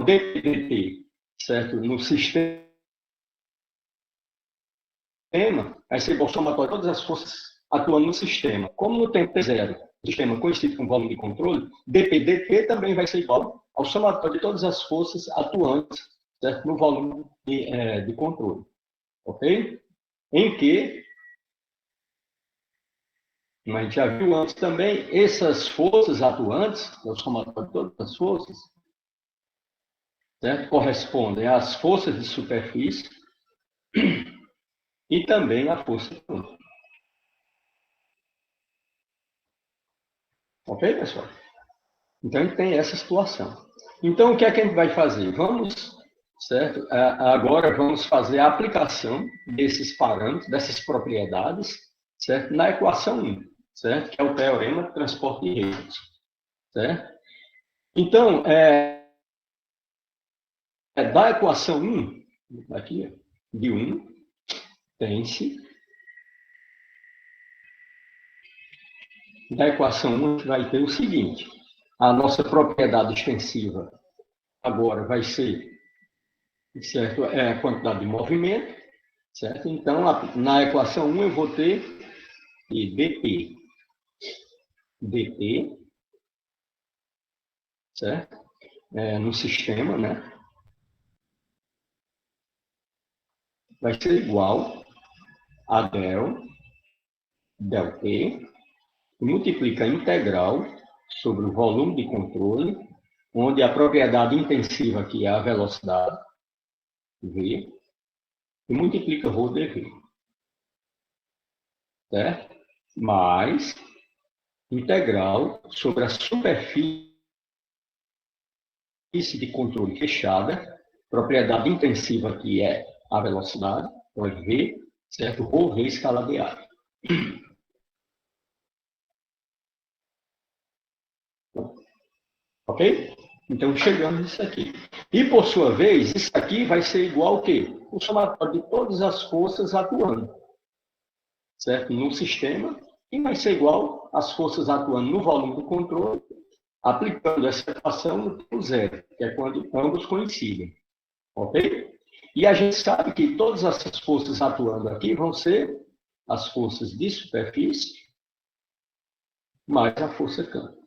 Então, dPdt, certo? No sistema, vai ser igual ao somatório de todas as forças atuando no sistema. Como no tempo T0, o sistema conhecido como volume de controle, dPdt também vai ser igual ao somatório de todas as forças atuantes, certo? No volume de controle. Ok? Em que, como a gente já viu antes também, essas forças atuantes, o somatório de todas as forças, certo? Correspondem às forças de superfície e também à força de campo. Ok, pessoal? Então, a gente tem essa situação. Então, o que é que a gente vai fazer? Vamos, certo? Agora, vamos fazer a aplicação desses parâmetros, dessas propriedades, certo? Na equação 1, certo? Que é o teorema de transporte de redes, certo? Então, da equação 1, aqui, de 1, tem-se, da equação 1, a gente vai ter o seguinte: a nossa propriedade extensiva agora vai ser, certo? A quantidade de movimento, certo? Então, na equação 1, eu vou ter dp, certo? No sistema, né? Vai ser igual a del P, que multiplica a integral sobre o volume de controle, onde a propriedade intensiva aqui é a velocidade, V, e multiplica ρ dV, certo? Mais integral sobre a superfície de controle fechada, propriedade intensiva aqui é a velocidade, então é V, certo? Ρ vezes escala de área. Ok? Então, chegamos nisso aqui. E, por sua vez, isso aqui vai ser igual ao quê? O somatório de todas as forças atuando, certo? No sistema, e vai ser igual às forças atuando no volume do controle, aplicando essa equação no tempo zero, que é quando ambos coincidem. Ok? E a gente sabe que todas essas forças atuando aqui vão ser as forças de superfície mais a força campo.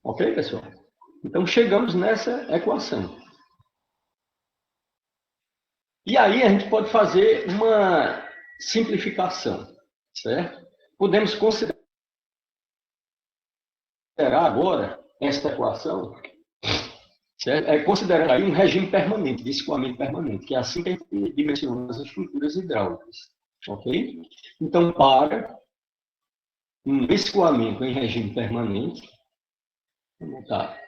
Ok, pessoal? Então, chegamos nessa equação. E aí a gente pode fazer uma simplificação, certo? Podemos considerar agora esta equação, certo? Considerar aí um regime permanente, de escoamento permanente, que é assim que a gente dimensiona as estruturas hidráulicas, ok? Então, para um escoamento em regime permanente, vamos botar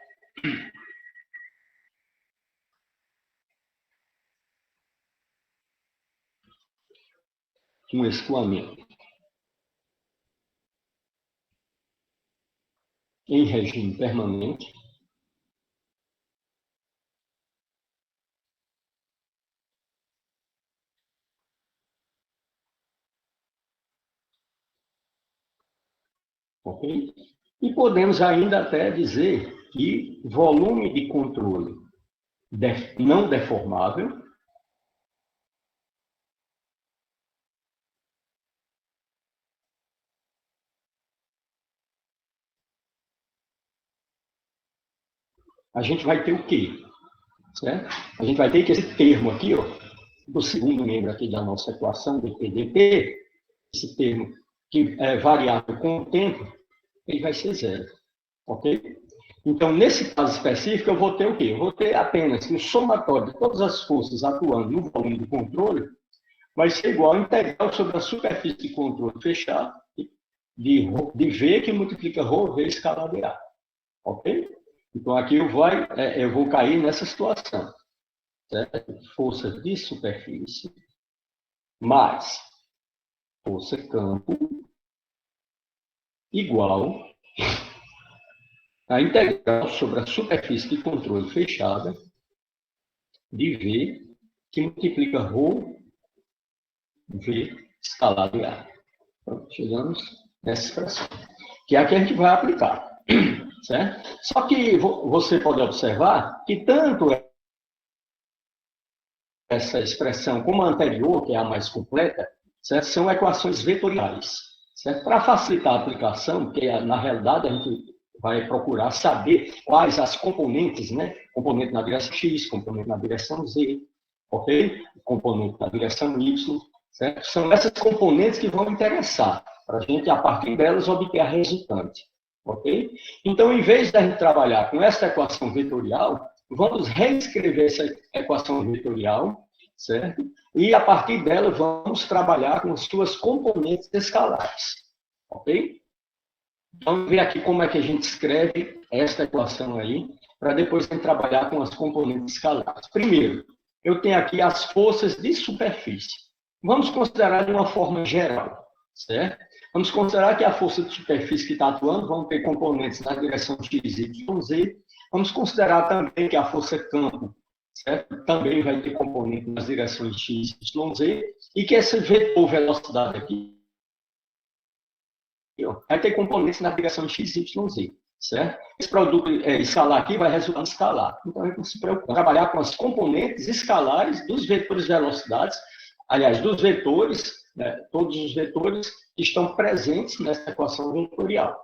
um escoamento em regime permanente, ok? E podemos ainda até dizer que volume de controle não deformável a gente vai ter o quê? Certo? A gente vai ter que esse termo aqui, ó, do segundo membro aqui da nossa equação do PDP, esse termo que é variável com o tempo, ele vai ser zero. Ok? Então, nesse caso específico, eu vou ter o quê? Eu vou ter apenas o somatório de todas as forças atuando no volume do controle vai ser igual a integral sobre a superfície de controle fechado de V que multiplica ρ vezes escala de A. Ok? Então, aqui eu vou cair nessa situação. Certo? Força de superfície mais força campo igual a integral sobre a superfície de controle fechada de V que multiplica ρ V escalado em A. Então, chegamos nessa expressão. Que é a que a gente vai aplicar. Certo? Só que você pode observar que tanto essa expressão como a anterior, que é a mais completa, certo? São equações vetoriais. Certo? Para facilitar a aplicação, porque na realidade a gente vai procurar saber quais as componentes, né? Componente na direção X, componente na direção Z, ok? Componente na direção Y, certo? São essas componentes que vão interessar, para a gente, a partir delas, obter a resultante, ok? Então, em vez de a gente trabalhar com essa equação vetorial, vamos reescrever essa equação vetorial, certo? E, a partir dela, vamos trabalhar com as suas componentes escalares, ok? Então, vamos ver aqui como é que a gente escreve esta equação aí, para depois a gente trabalhar com as componentes escalares. Primeiro, eu tenho aqui as forças de superfície. Vamos considerar de uma forma geral, certo? Vamos considerar que a força de superfície que está atuando vão ter componentes na direção x, y, z. Vamos considerar também que a força campo, certo? Também vai ter componente nas direções x, y, z. E que esse vetor velocidade aqui vai ter componentes na direção x, y, z. Certo? Esse produto escalar aqui vai resultar em escalar. Então, a gente se preocupa em trabalhar com as componentes escalares dos vetores de velocidades, aliás, dos vetores, né, todos os vetores que estão presentes nessa equação vetorial.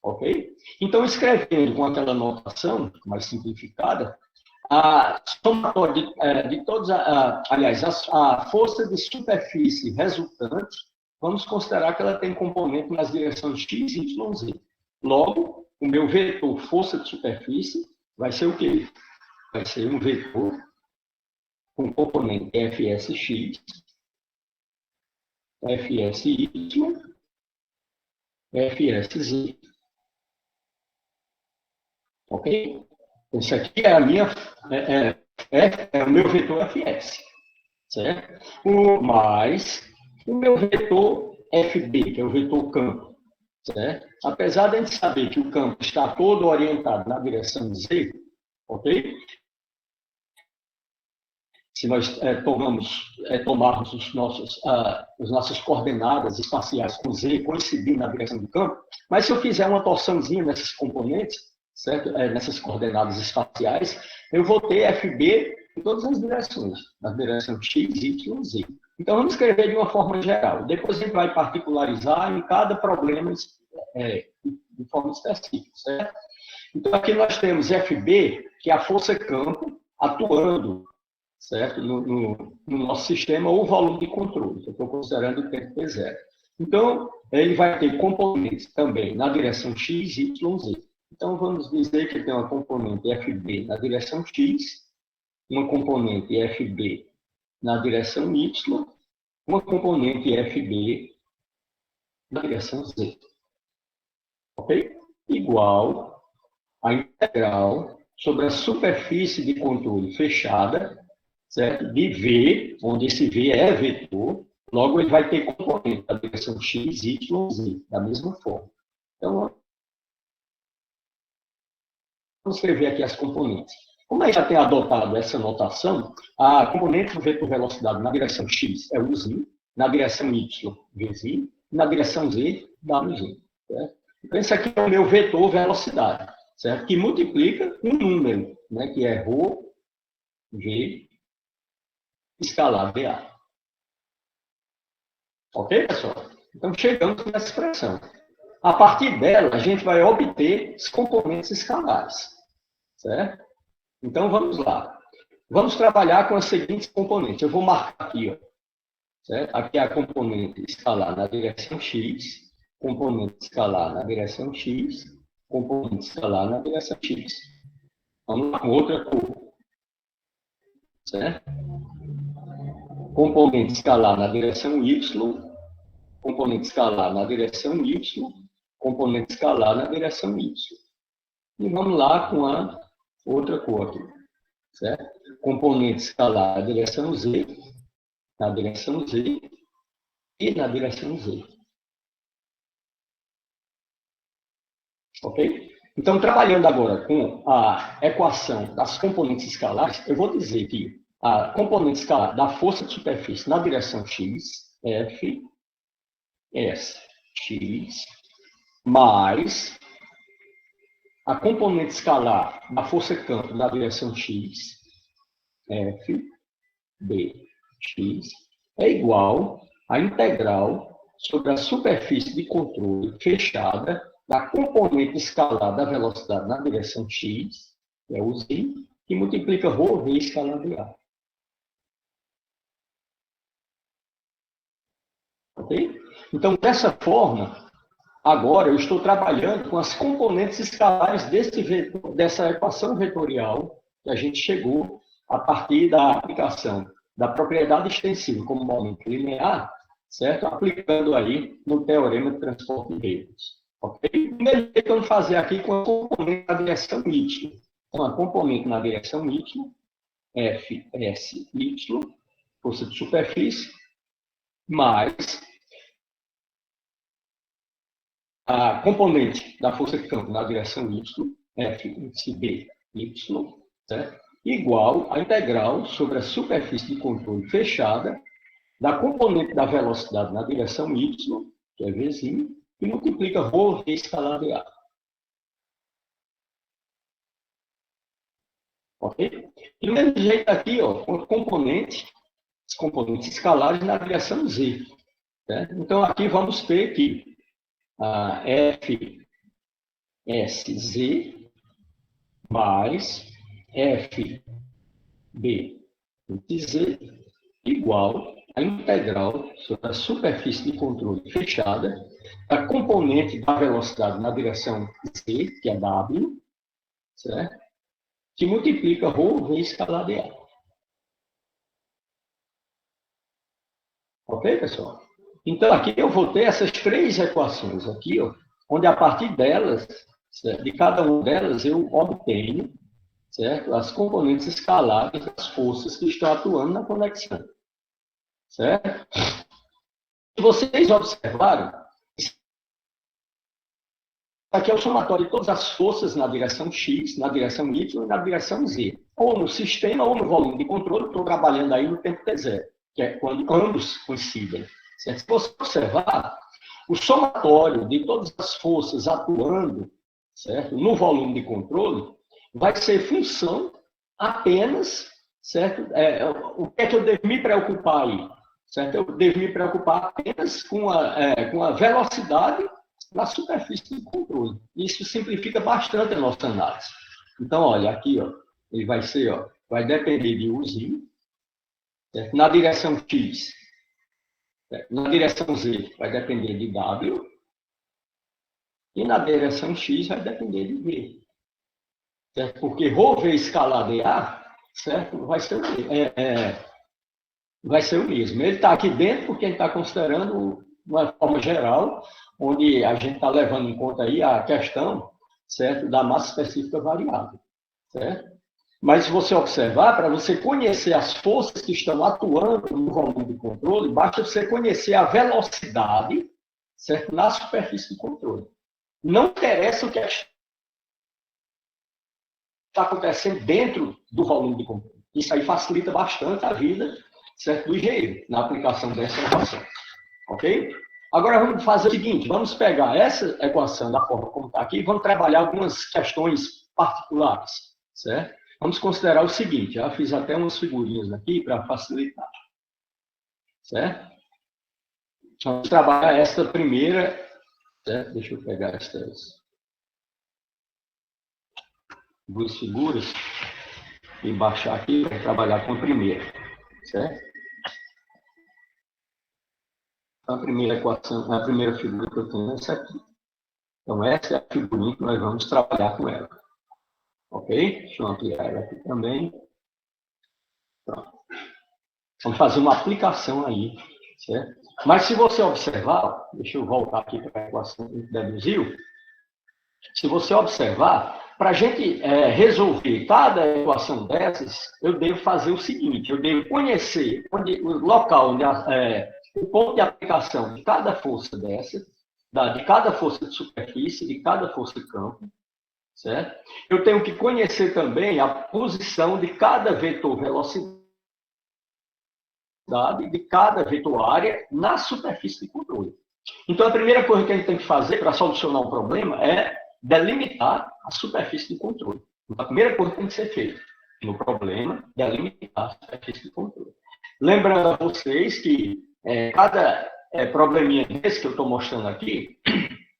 Ok? Então, escrevendo com aquela notação mais simplificada, a somatória de todos, aliás, a força de superfície resultante, vamos considerar que ela tem componente nas direções x, y, z. Logo, o meu vetor força de superfície vai ser o quê? Vai ser um vetor com componente Fsx, Fsy, Fsz. Ok? Esse aqui é a minha, é o meu vetor Fs. Certo? Mais o meu vetor Fb, que é o vetor campo. Certo? Apesar de a gente saber que o campo está todo orientado na direção Z, ok? Se nós tomarmos as nossas coordenadas espaciais com Z coincidindo na direção do campo, mas se eu fizer uma torçãozinha nessas componentes, certo? Nessas coordenadas espaciais, eu vou ter FB em todas as direções, na direção X, Y, Z. Então, vamos escrever de uma forma geral. Depois a gente vai particularizar em cada problema de forma específica, certo? Então, aqui nós temos FB, que é a força campo, atuando, certo? No nosso sistema, ou volume de controle, que eu estou considerando o tempo T0. Então, ele vai ter componentes também na direção X, Y, Z. Então, vamos dizer que tem uma componente FB na direção X, uma componente FB na direção Y, uma componente FB na direção Z. Ok? Igual a integral sobre a superfície de controle fechada, certo? De V, onde esse V é vetor, logo ele vai ter componente da direção X, Y, Z, da mesma forma. Então, vamos escrever aqui as componentes. Como a gente já tem adotado essa notação, a componente do vetor velocidade na direção X é Uzinho, na direção Y, Vzinho, e na direção Z, Wzinho. Certo? Então, esse aqui é o meu vetor velocidade, certo? Que multiplica um número, né, que é ρ, V, escalar VA. Ok, pessoal? Então, chegamos nessa expressão. A partir dela, a gente vai obter os componentes escalares. Certo? Então, vamos lá. Vamos trabalhar com as seguintes componentes. Eu vou marcar aqui, ó, certo? Aqui é a componente escalar na direção X, componente escalar na direção X, componente escalar na direção X. Vamos lá com outra cor. Certo? Componente escalar na direção Y, componente escalar na direção Y, componente escalar na direção Y. E vamos lá com a outra cor aqui, certo? Componente escalar na direção Z, na direção Z e na direção Z. Ok? Então, trabalhando agora com a equação das componentes escalares, eu vou dizer que a componente escalar da força de superfície na direção X, F, S, X, mais a componente escalar da força-campo na direção x, F, B, x, é igual à integral sobre a superfície de controle fechada da componente escalar da velocidade na direção x, que é o z, que multiplica ρ vezes escalar de A. Ok? Então, dessa forma, agora eu estou trabalhando com as componentes escalares dessa equação vetorial que a gente chegou a partir da aplicação da propriedade extensiva como momento linear, certo? Aplicando aí no teorema de transporte de redes. Ok? Primeiro que vamos fazer aqui com a componente na direção y. Então, a componente na direção y, Fsy, força de superfície, mais a componente da força de campo na direção y, Fby, certo? Igual à integral sobre a superfície de controle fechada da componente da velocidade na direção y, que é v', e multiplica ρ vezes escalar de A. Ok? E do mesmo jeito aqui, ó, os componentes escalares na direção z. Certo? Então, aqui vamos ter que a Fsz mais Fbz igual à integral sobre a superfície de controle fechada da componente da velocidade na direção z, que é w, certo? Que multiplica ρ vezes escalar de A. Ok, pessoal? Então, aqui eu vou ter essas três equações aqui, ó, onde a partir delas, certo? De cada uma delas, eu obtenho, certo? As componentes escalares das forças que estão atuando na conexão. Certo? Se vocês observaram, aqui é o somatório de todas as forças na direção x, na direção y e na direção z. Ou no sistema ou no volume de controle, estou trabalhando aí no tempo t0, que é quando ambos coincidem. Certo? Se você observar, o somatório de todas as forças atuando, certo? No volume de controle vai ser função apenas, certo? O que é que eu devo me preocupar aí? Certo? Eu devo me preocupar apenas com a velocidade na superfície de controle. Isso simplifica bastante a nossa análise. Então, olha, aqui, ó, ele vai ser, ó, vai depender de uzinho, certo? Na direção x, certo? Na direção z vai depender de w, e na direção x vai depender de v. Certo? Porque ρ vezes escalar de A, certo? Vai ser o mesmo. Ele está aqui dentro porque a gente está considerando uma forma geral, onde a gente está levando em conta aí a questão, certo, da massa específica variável. Certo? Mas se você observar, para você conhecer as forças que estão atuando no volume de controle, basta você conhecer a velocidade, certo, na superfície de controle. Não interessa o que está acontecendo dentro do volume de controle. Isso aí facilita bastante a vida, certo, do engenheiro, na aplicação dessa equação. Ok? Agora vamos fazer o seguinte, vamos pegar essa equação da forma como está aqui e vamos trabalhar algumas questões particulares, certo? Vamos considerar o seguinte, já fiz até umas figurinhas aqui para facilitar, certo? Vamos trabalhar essa primeira, certo? Deixa eu pegar estas duas figuras e baixar aqui para trabalhar com a primeira, certo? A primeira equação, a primeira figura que eu tenho é essa aqui. Então, essa é a figurinha que nós vamos trabalhar com ela. Ok? Deixa eu ampliar ela aqui também. Pronto. Vamos fazer uma aplicação aí, certo? Mas se você observar, deixa eu voltar aqui para a equação que a gente deduziu. Se você observar, para a gente resolver cada equação dessas, eu devo fazer o seguinte, eu devo conhecer o local, o ponto de aplicação de cada força dessa, de cada força de superfície, de cada força de campo, certo? Eu tenho que conhecer também a posição de cada vetor velocidade, de cada vetor área na superfície de controle. Então, a primeira coisa que a gente tem que fazer para solucionar um problema é delimitar a superfície de controle. Então, a primeira coisa que tem que ser feita no problema é delimitar a superfície de controle. Lembrando a vocês que cada probleminha desse que eu estou mostrando aqui,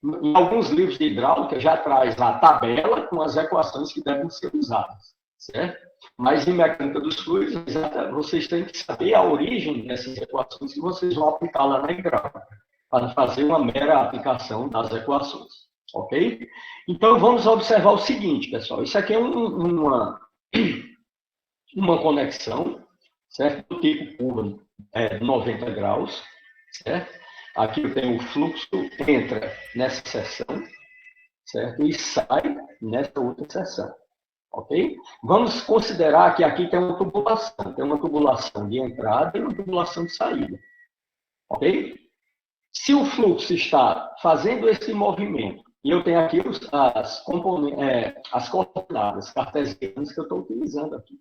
em alguns livros de hidráulica já traz a tabela com as equações que devem ser usadas, certo? Mas em mecânica dos fluidos, vocês têm que saber a origem dessas equações que vocês vão aplicar lá na hidráulica, para fazer uma mera aplicação das equações, ok? Então, vamos observar o seguinte, pessoal. Isso aqui é uma conexão, certo? Do tipo curva de 90 graus, certo? Aqui eu tenho o fluxo, entra nessa seção, certo? E sai nessa outra seção, ok? Vamos considerar que aqui tem uma tubulação de entrada e uma tubulação de saída, ok? Se o fluxo está fazendo esse movimento, e eu tenho aqui as coordenadas cartesianas que eu estou utilizando aqui,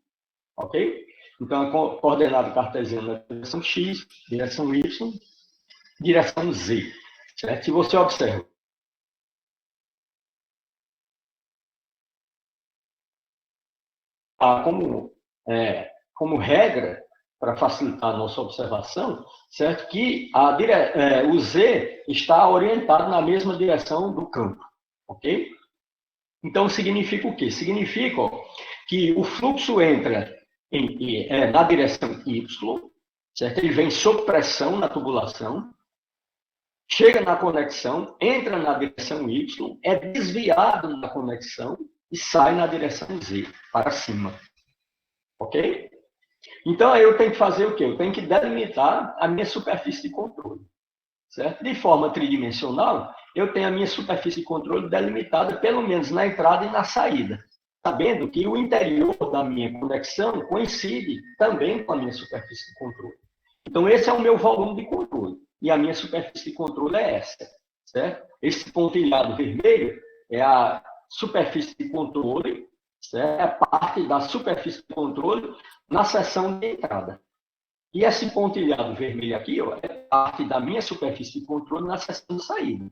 ok? Então, a coordenada cartesiana é direção x, direção y, direção z, certo? Se você observa, como regra, para facilitar a nossa observação, certo? Que o z está orientado na mesma direção do campo, ok? Então, significa o quê? Significa que o fluxo entra na direção y, certo? Ele vem sob pressão na tubulação, chega na conexão, entra na direção y, é desviado na conexão e sai na direção z, para cima. Ok? Então, aí eu tenho que fazer o quê? Eu tenho que delimitar a minha superfície de controle. Certo? De forma tridimensional, eu tenho a minha superfície de controle delimitada, pelo menos na entrada e na saída, sabendo que o interior da minha conexão coincide também com a minha superfície de controle. Então, esse é o meu volume de controle. E a minha superfície de controle é essa. Certo? Esse pontilhado vermelho é a superfície de controle, certo? É a parte da superfície de controle na seção de entrada. E esse pontilhado vermelho aqui é parte da minha superfície de controle na seção de saída.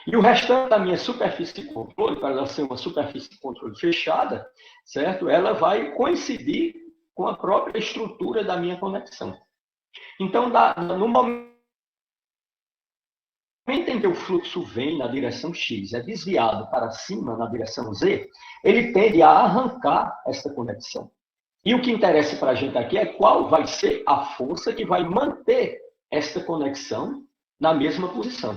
E o restante da minha superfície de controle, para ela ser uma superfície de controle fechada, certo? Ela vai coincidir com a própria estrutura da minha conexão. Então, no momento em que o fluxo vem na direção X, é desviado para cima na direção Z, ele tende a arrancar essa conexão. E o que interessa para a gente aqui é qual vai ser a força que vai manter esta conexão na mesma posição.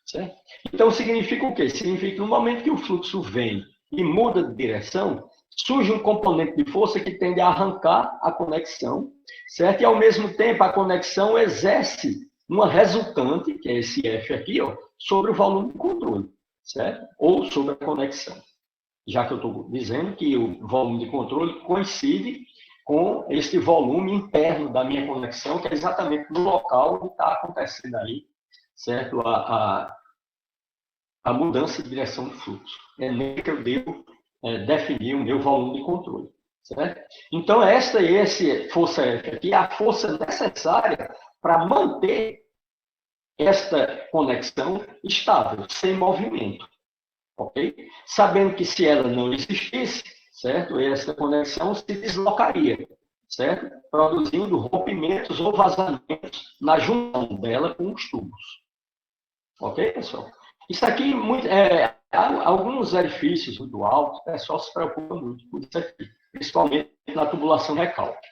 Certo? Então, significa o quê? Significa que no momento que o fluxo vem e muda de direção, surge um componente de força que tende a arrancar a conexão, certo? E, ao mesmo tempo, a conexão exerce uma resultante, que é esse F aqui, sobre o volume de controle, certo? Ou sobre a conexão. Já que eu estou dizendo que o volume de controle coincide com este volume interno da minha conexão, que é exatamente no local onde está acontecendo aí, certo? A mudança de direção do fluxo. É nele que eu devo definir o meu volume de controle, certo? Então, essa força F aqui é a força necessária para manter esta conexão estável, sem movimento, ok? Sabendo que se ela não existisse, certo? Essa conexão se deslocaria, certo? Produzindo rompimentos ou vazamentos na junção dela com os tubos. Ok, pessoal? Isso aqui, alguns edifícios muito altos, o pessoal se preocupa muito com isso aqui, principalmente na tubulação recalque.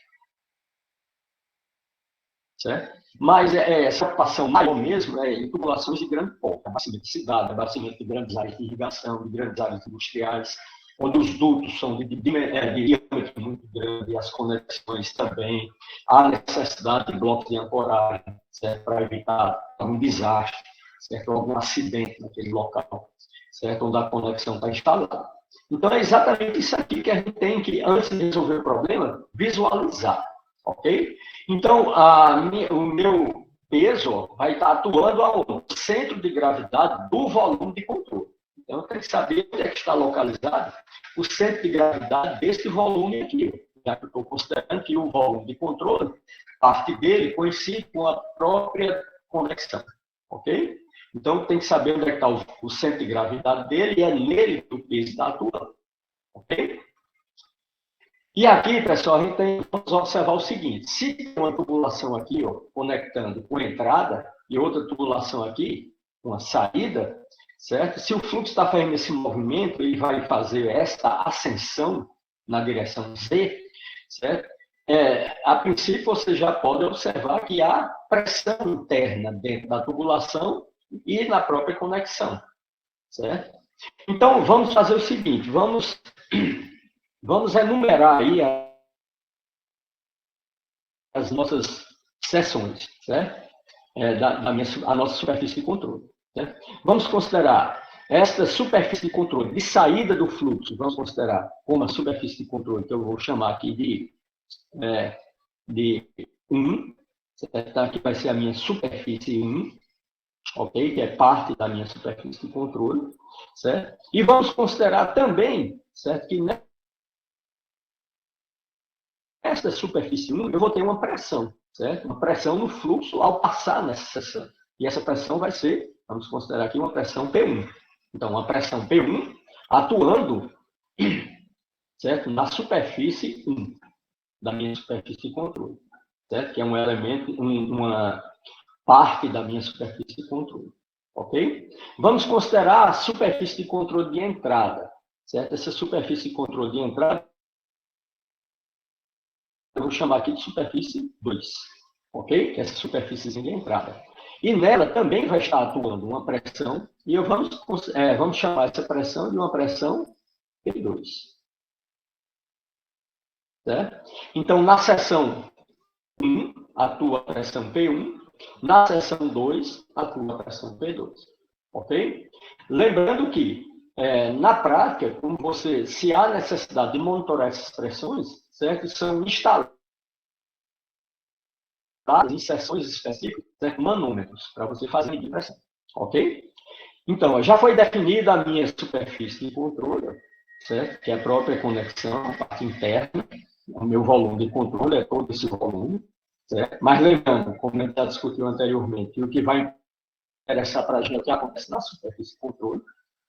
Certo? Mas essa preocupação maior mesmo é em tubulações de grande porte, abastecimento de cidade, abastecimento de grandes áreas de irrigação, de grandes áreas industriais, onde os dutos são de diâmetro muito grande, e as conexões também. Há necessidade de blocos de ancoragem, certo? Para evitar algum desastre, certo? Algum acidente naquele local, certo? Onde a conexão está instalada. Então, é exatamente isso aqui que a gente tem que, antes de resolver o problema, visualizar. Ok? Então, o meu peso vai estar atuando no centro de gravidade do volume de controle. Então, eu tenho que saber onde é que está localizado o centro de gravidade desse volume aqui. Já que eu estou considerando que o volume de controle, parte dele coincide com a própria conexão. Ok? Então, tem que saber onde é que está o centro de gravidade dele, e é nele que o peso está atuando. Ok? E aqui, pessoal, a gente vamos observar o seguinte: se tem uma tubulação aqui, ó, conectando com a entrada, e outra tubulação aqui, com a saída, certo? Se o fluxo está fazendo esse movimento, ele vai fazer esta ascensão na direção Z, certo? A princípio, você já pode observar que há pressão interna dentro da tubulação e na própria conexão, certo? Então, vamos fazer o seguinte, vamos enumerar aí as nossas seções, certo? A nossa superfície de controle. Certo? Vamos considerar esta superfície de controle de saída do fluxo, vamos considerar como a superfície de controle, que eu vou chamar aqui de 1, certo? Aqui vai ser a minha superfície 1, ok? Que é parte da minha superfície de controle, certo? E vamos considerar também, certo? Que nesta superfície 1 eu vou ter uma pressão, certo? Uma pressão no fluxo ao passar nessa seção. E essa pressão vai ser, vamos considerar aqui, uma pressão P1. Então, uma pressão P1 atuando, certo? Na superfície 1 da minha superfície de controle, certo? Que é um elemento, uma parte da minha superfície de controle, ok? Vamos considerar a superfície de controle de entrada, certo? Essa superfície de controle de entrada eu vou chamar aqui de superfície 2, ok? Que é essa superfície de entrada. E nela também vai estar atuando uma pressão, e vamos chamar essa pressão de uma pressão P2. Certo? Então, na seção 1, atua a pressão P1, na seção 2, atua a pressão P2. Ok? Lembrando que, na prática, se há necessidade de monitorar essas pressões, certo? São instaladas em seções específicas, certo? Manômetros, para você fazer medir pressão. Ok? Então, já foi definida a minha superfície de controle, certo? Que é a própria conexão, a parte interna. O meu volume de controle é todo esse volume, certo? Mas lembrando, como a gente já discutiu anteriormente, que o que vai interessar para a gente é o que acontece na superfície de controle,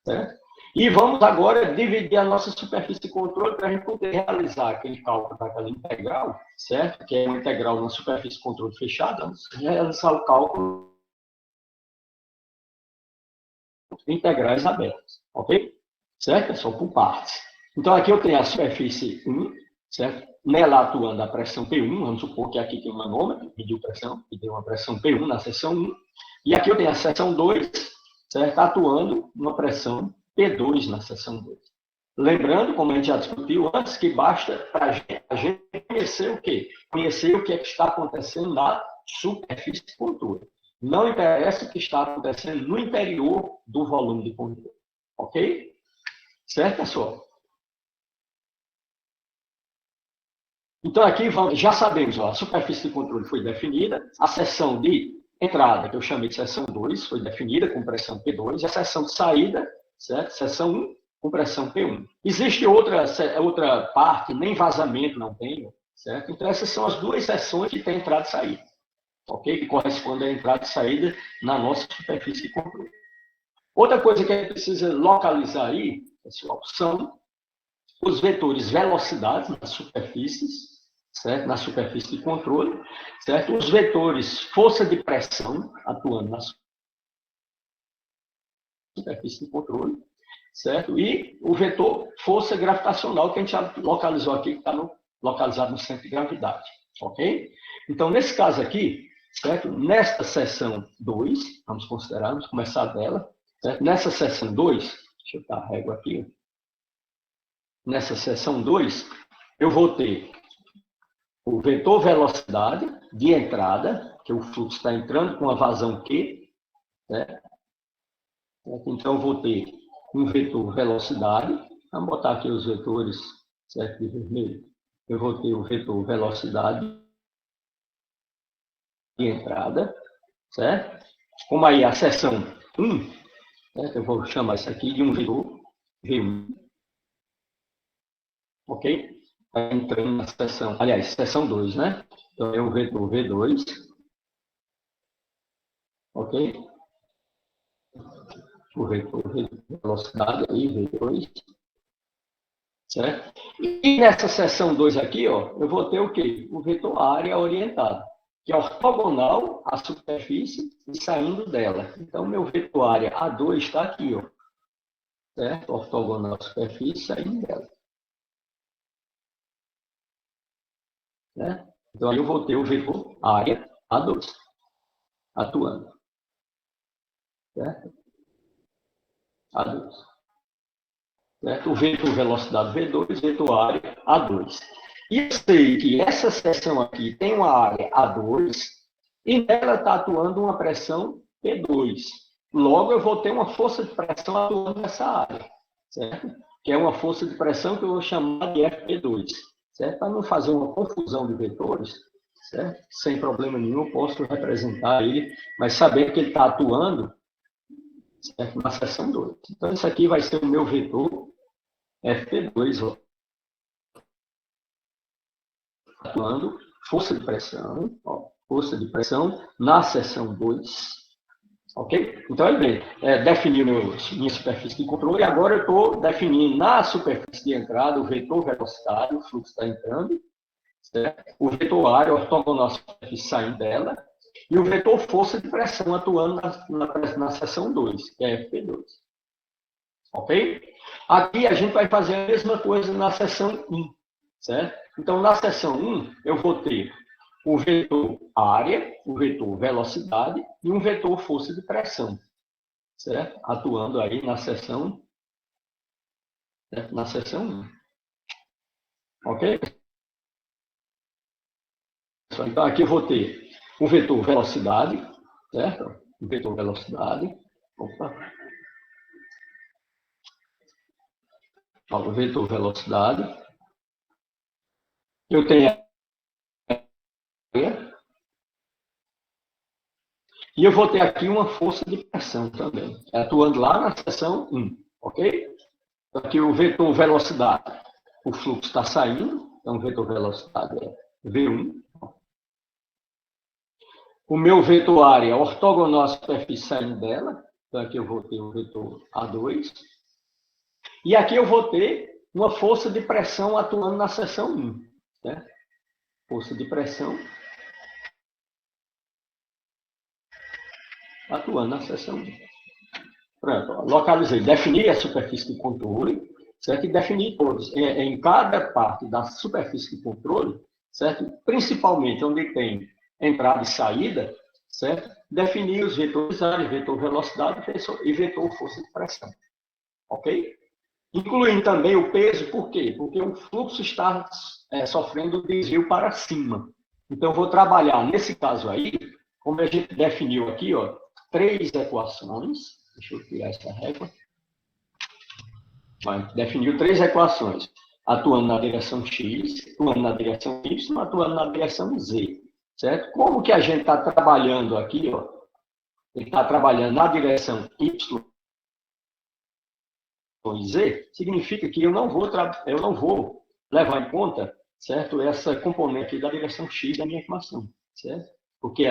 certo? E vamos agora dividir a nossa superfície de controle para a gente poder realizar aquele cálculo daquela integral, certo? Que é uma integral na superfície de controle fechada, vamos realizar o cálculo de integrais abertas, ok? Certo? Só por partes. Então, aqui eu tenho a superfície 1, certo? Nela atuando a pressão P1, vamos supor que aqui tem um manômetro, mediu pressão, e tem uma pressão P1 na seção 1, e aqui eu tenho a seção 2, certo? Atuando uma pressão P2 na seção 2. Lembrando, como a gente já discutiu antes, que basta para a gente conhecer o quê? Conhecer o que é que está acontecendo na superfície de controle. Não interessa o que está acontecendo no interior do volume de controle. Ok? Certo, pessoal? Então, aqui já sabemos, ó, a superfície de controle foi definida, a seção de entrada, que eu chamei de seção 2, foi definida com pressão P2, e a seção de saída, certo? Seção 1, com pressão P1. Existe outra parte, nem vazamento não tem, certo? Então, essas são as duas seções que tem entrada e saída, ok? Que correspondem à entrada e saída na nossa superfície de controle. Outra coisa que a gente precisa localizar aí, pessoal, são os vetores velocidades nas superfícies, certo? Na superfície de controle, certo? Os vetores força de pressão atuando na superfície de controle, certo? E o vetor força gravitacional que a gente já localizou aqui, que está localizado no centro de gravidade, ok? Então, nesse caso aqui, certo? Nesta seção 2, vamos considerar, vamos começar dela, certo? Nessa seção 2, deixa eu dar a régua aqui, nessa seção 2, eu vou ter o vetor velocidade de entrada, que o fluxo está entrando com a vazão Q, certo? Então, eu vou ter um vetor velocidade, vamos botar aqui os vetores, certo, de vermelho. Eu vou ter o vetor velocidade de entrada, certo? Como aí a seção 1, certo? Eu vou chamar isso aqui de um vetor V1, ok? Está entrando na seção, aliás, seção 2, né? Então, é o vetor V2, ok? o vetor velocidade aí, V2, certo? E nessa seção 2 aqui, ó, eu vou ter o quê? O vetor área orientada, que é ortogonal à superfície e saindo dela. Então, meu vetor área A2 está aqui, ó, certo? Ortogonal à superfície saindo dela. Né? Então, aí eu vou ter o vetor área A2 atuando. Certo? A2. Certo? O vetor velocidade V2, vetor área A2. E eu sei que essa seção aqui tem uma área A2 e nela está atuando uma pressão P2. Logo, eu vou ter uma força de pressão atuando nessa área. Certo? Que é uma força de pressão que eu vou chamar de FP2. Certo? Para não fazer uma confusão de vetores, certo? Sem problema nenhum, eu posso representar ele, mas saber que ele está atuando, certo? Na seção 2. Então, isso aqui vai ser o meu vetor FP2, ó, atuando força de pressão, ó, força de pressão na seção 2. Ok? Então, olha bem, defini minha superfície de controle, e agora eu estou definindo na superfície de entrada o vetor velocidade, o fluxo está entrando, certo? O vetor área ortogonal à superfície saindo dela, e o vetor força de pressão atuando na seção 2, que é FP2. Ok? Aqui a gente vai fazer a mesma coisa na seção 1, certo? Então, na seção 1, eu vou ter o vetor área, o vetor velocidade e um vetor força de pressão, certo? Atuando aí na seção, certo? Na seção 1. Ok? Então, aqui eu vou ter o vetor velocidade, certo? O vetor velocidade. Opa. O vetor velocidade. Eu tenho a área. E eu vou ter aqui uma força de pressão também, atuando lá na seção 1, ok? Aqui o vetor velocidade, o fluxo está saindo, então o vetor velocidade é V1. O meu vetor área ortogonal à superfície saindo dela, então aqui eu vou ter o vetor A2. E aqui eu vou ter uma força de pressão atuando na seção 1. Né? Força de pressão atuando na seção 1. Pronto, localizei, defini a superfície de controle, certo? E defini todos. Em cada parte da superfície de controle, certo? Principalmente onde tem entrada e saída, certo? Definir os vetores área, vetor velocidade e vetor força de pressão. Ok? Incluindo também o peso, por quê? Porque o fluxo está sofrendo desvio para cima. Então, eu vou trabalhar, nesse caso aí, como a gente definiu aqui, ó, 3 equações. Deixa eu tirar essa régua. Definiu 3 equações. Atuando na direção X, atuando na direção Y, atuando na direção Z. Certo? Como que a gente está trabalhando aqui, ó? Ele está trabalhando na direção Y e Z, significa que eu não vou levar em conta, certo? Essa componente da direção X da minha equação, certo? Porque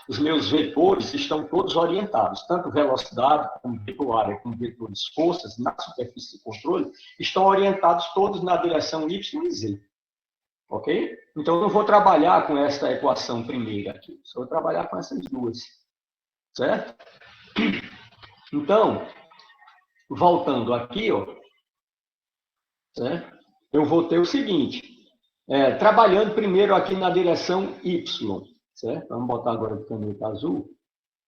os meus vetores estão todos orientados, tanto velocidade, como vetor área, como vetores forças, na superfície de controle, estão orientados todos na direção Y e Z. Ok? Então, eu não vou trabalhar com essa equação primeira aqui, só vou trabalhar com essas duas. Certo? Então, voltando aqui, ó, certo? Eu vou ter o seguinte, trabalhando primeiro aqui na direção Y, certo? Vamos botar agora o caneta azul,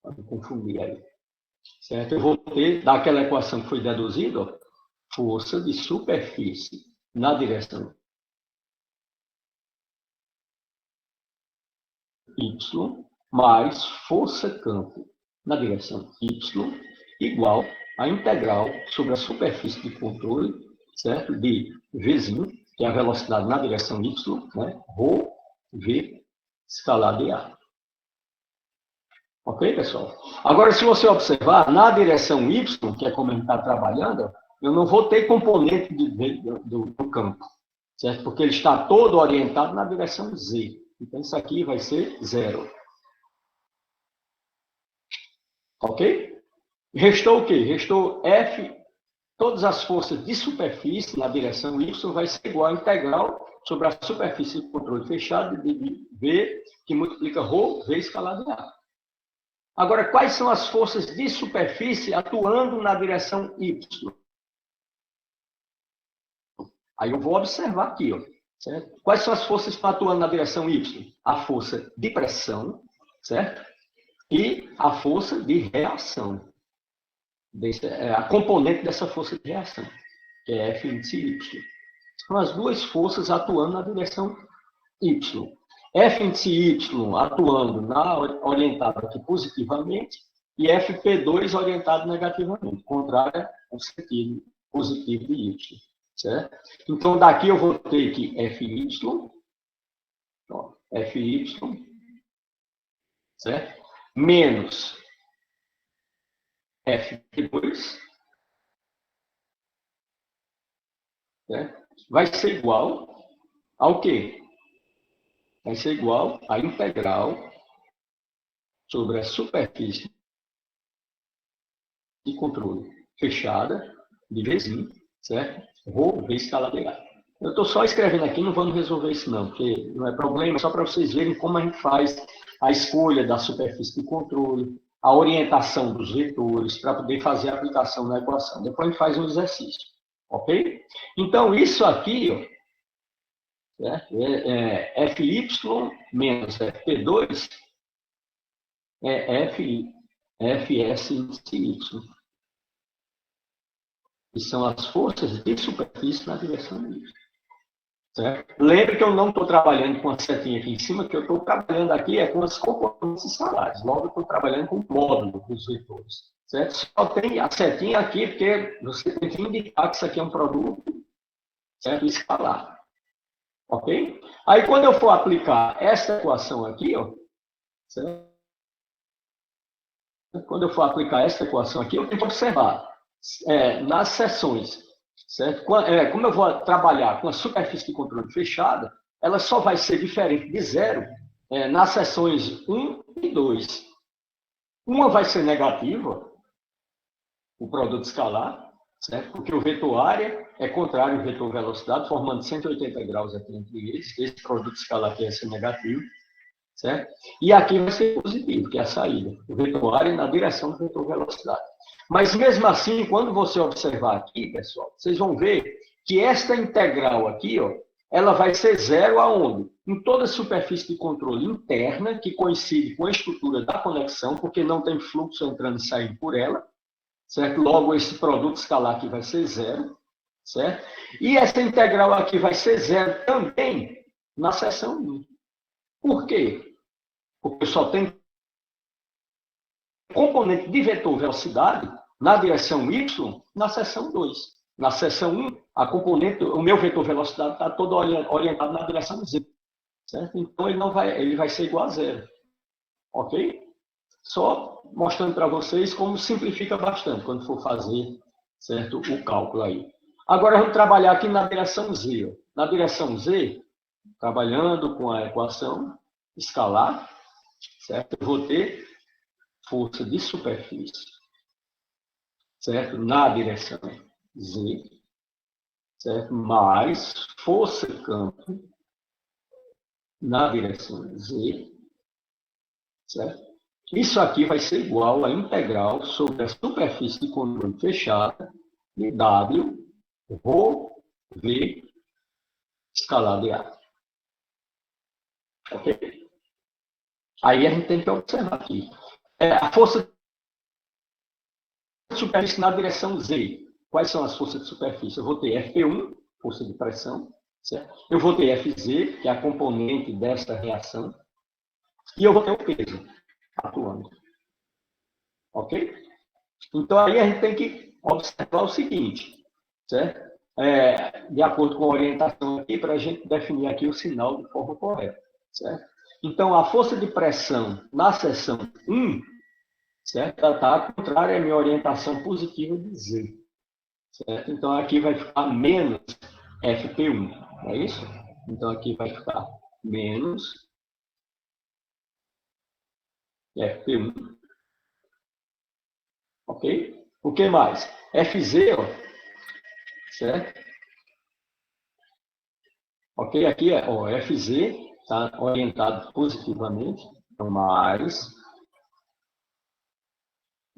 para não confundir aí. Certo? Eu vou ter, daquela equação que foi deduzida, ó, força de superfície na direção Y, mais força-campo na direção Y, igual a integral sobre a superfície de controle, certo? De Vzinho, que é a velocidade na direção Y, né? Rho V escalar dA. Ok, pessoal? Agora, se você observar, na direção Y, que é como a gente está trabalhando, eu não vou ter componente do campo, certo? Porque ele está todo orientado na direção Z. Então, isso aqui vai ser 0. Ok? Restou o quê? Restou F, todas as forças de superfície na direção Y vai ser igual à integral sobre a superfície de controle fechado de V, que multiplica ρ, V escalado em A. Agora, quais são as forças de superfície atuando na direção Y? Aí eu vou observar aqui, ó, certo? Quais são as forças que estão atuando na direção Y? A força de pressão, certo? E a força de reação. A componente dessa força de reação, que é F índice Y. São as duas forças atuando na direção Y. F índice Y atuando orientado aqui positivamente e FP2 orientado negativamente, contrária ao sentido positivo de Y. Certo? Então, daqui eu vou ter que FY, ó, FY, certo? Menos FP2, certo? Vai ser igual ao quê? Vai ser igual à integral sobre a superfície de controle fechada de Vzinho, certo? Rho V escalada de A. Eu estou só escrevendo aqui, não vamos resolver isso não, porque não é problema, é só para vocês verem como a gente faz a escolha da superfície de controle, a orientação dos vetores, para poder fazer a aplicação na equação. Depois a gente faz um exercício, ok? Então, isso aqui, ó, é Fy menos Fp2 é Fs índice Y. Que são as forças de superfície na direção Y. Certo? Lembre que eu não estou trabalhando com a setinha aqui em cima, que eu estou trabalhando aqui com as componentes escalares. Logo, eu estou trabalhando com o módulo dos vetores. Certo? Só tem a setinha aqui, porque você tem que indicar que isso aqui é um produto, certo? Escalar. Ok? Aí, quando eu for aplicar essa equação aqui, ó, certo? Quando eu for aplicar essa equação aqui, eu tenho que observar nas seções, certo? Como eu vou trabalhar com a superfície de controle fechada, ela só vai ser diferente de zero nas seções 1 e 2. Uma vai ser negativa, o produto escalar, certo? Porque o vetor área é contrário ao vetor velocidade, formando 180 graus aqui entre eles. Esse produto escalar aqui vai ser negativo, certo? E aqui vai ser positivo, que é a saída. O vetor área na direção do vetor velocidade. Mas, mesmo assim, quando você observar aqui, pessoal, vocês vão ver que esta integral aqui, ó, ela vai ser zero aonde? Em toda a superfície de controle interna, que coincide com a estrutura da conexão, porque não tem fluxo entrando e saindo por ela, certo? Logo, esse produto escalar aqui vai ser zero, certo? E essa integral aqui vai ser zero também na seção 1. Por quê? Porque só tem componente de vetor velocidade na direção y na seção 2. Na seção 1, o meu vetor velocidade está todo orientado na direção z. Certo? Então, ele vai ser igual a zero. Ok? Só mostrando para vocês como simplifica bastante quando for fazer, certo, o cálculo aí. Agora, vamos trabalhar aqui na direção z. Ó. Na direção z, trabalhando com a equação escalar, certo? Eu vou ter força de superfície, certo? Na direção z, certo? Mais força campo na direção z, certo? Isso aqui vai ser igual a integral sobre a superfície de controle fechada de W, ρ, V, escalar de A. Ok? Aí a gente tem que observar aqui. A força de superfície na direção Z. Quais são as forças de superfície? Eu vou ter F1, força de pressão, certo? Eu vou ter FZ, que é a componente desta reação, e eu vou ter o peso atuando. Ok? Então, aí a gente tem que observar o seguinte, certo? De acordo com a orientação aqui, para a gente definir aqui o sinal de forma correta, certo? Então, a força de pressão na seção 1, certo? Ela está contrária à minha orientação positiva de Z, certo? Então, aqui vai ficar menos FP1, não é isso? Então, aqui vai ficar menos FP1, Ok? O que mais? FZ, ó, certo? Ok? Aqui é ó, FZ, está orientado positivamente, então mais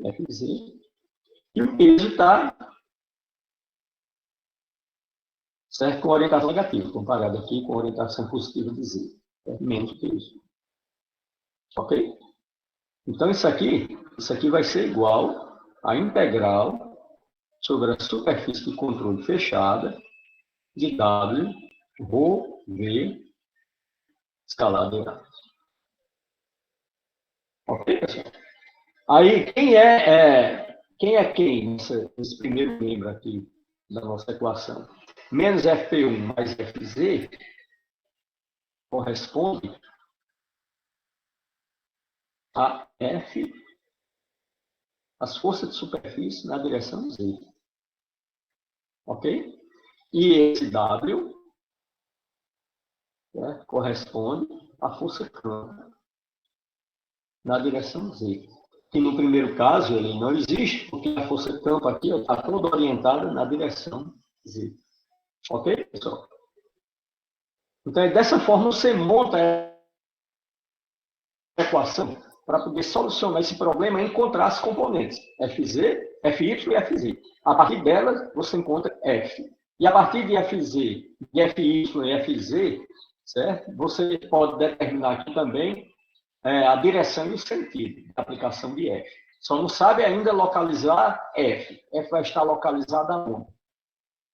FZ. E o peso está, certo, com orientação negativa, comparado aqui com orientação positiva de Z. É menos peso. Ok? Então, isso aqui vai ser igual à integral sobre a superfície de controle fechada de W, ρ, V, escalado em A. Ok, pessoal? Aí, quem nesse primeiro membro aqui da nossa equação? Menos FP1 mais FZ corresponde a F, as forças de superfície na direção Z. Ok? E esse W, né, corresponde à força campo na direção Z. Que no primeiro caso ele não existe, porque a força campo aqui está toda orientada na direção Z. Ok, pessoal? Então, dessa forma, você monta a equação para poder solucionar esse problema e encontrar as componentes FZ, FY e FZ. A partir delas, você encontra F. E a partir de FZ, de FY e FZ, certo? Você pode determinar aqui também a direção e o sentido da aplicação de F. Só não sabe ainda localizar F. F vai estar localizada aonde?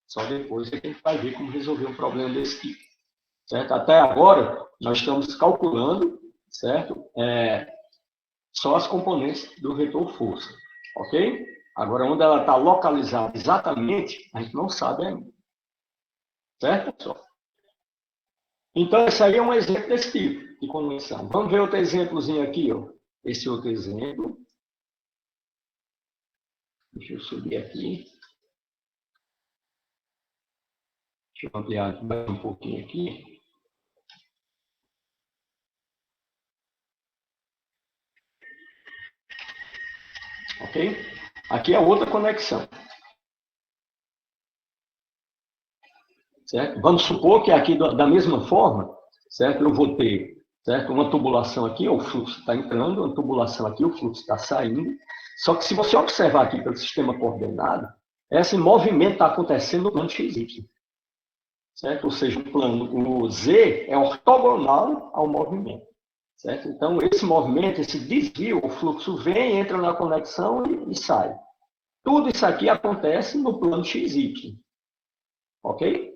Só depois a gente vai ver como resolver um problema desse tipo. Certo? Até agora, nós estamos calculando, certo? Só as componentes do vetor força. Ok? Agora, onde ela está localizada exatamente, a gente não sabe ainda. Certo, pessoal? Então, esse aí é um exemplo desse tipo de convenção. Vamos ver outro exemplozinho aqui, ó. Esse outro exemplo. Deixa eu subir aqui. Deixa eu ampliar mais um pouquinho aqui. Ok? Aqui é outra conexão. Certo? Vamos supor que aqui, da mesma forma, certo? Eu vou ter, certo, uma tubulação aqui, o fluxo está entrando, uma tubulação aqui, o fluxo está saindo. Só que se você observar aqui pelo sistema coordenado, esse movimento está acontecendo no plano XY. Certo? Ou seja, o plano, o Z é ortogonal ao movimento. Certo? Então, esse movimento, esse desvio, o fluxo vem, entra na conexão e sai. Tudo isso aqui acontece no plano XY. Ok?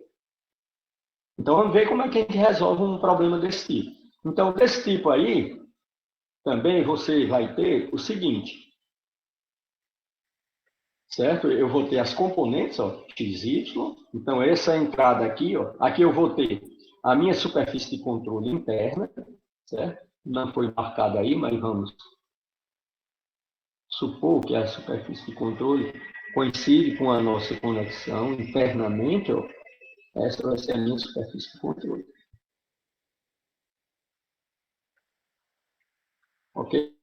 Então, vamos ver como é que a gente resolve um problema desse tipo. Então, desse tipo aí, também você vai ter o seguinte, certo? Eu vou ter as componentes, ó, x, y. Então, essa entrada aqui, ó, aqui eu vou ter a minha superfície de controle interna, certo? Não foi marcada aí, mas vamos supor que a superfície de controle coincide com a nossa conexão internamente, ó, essa vai ser a minha superfície de controle. Ok?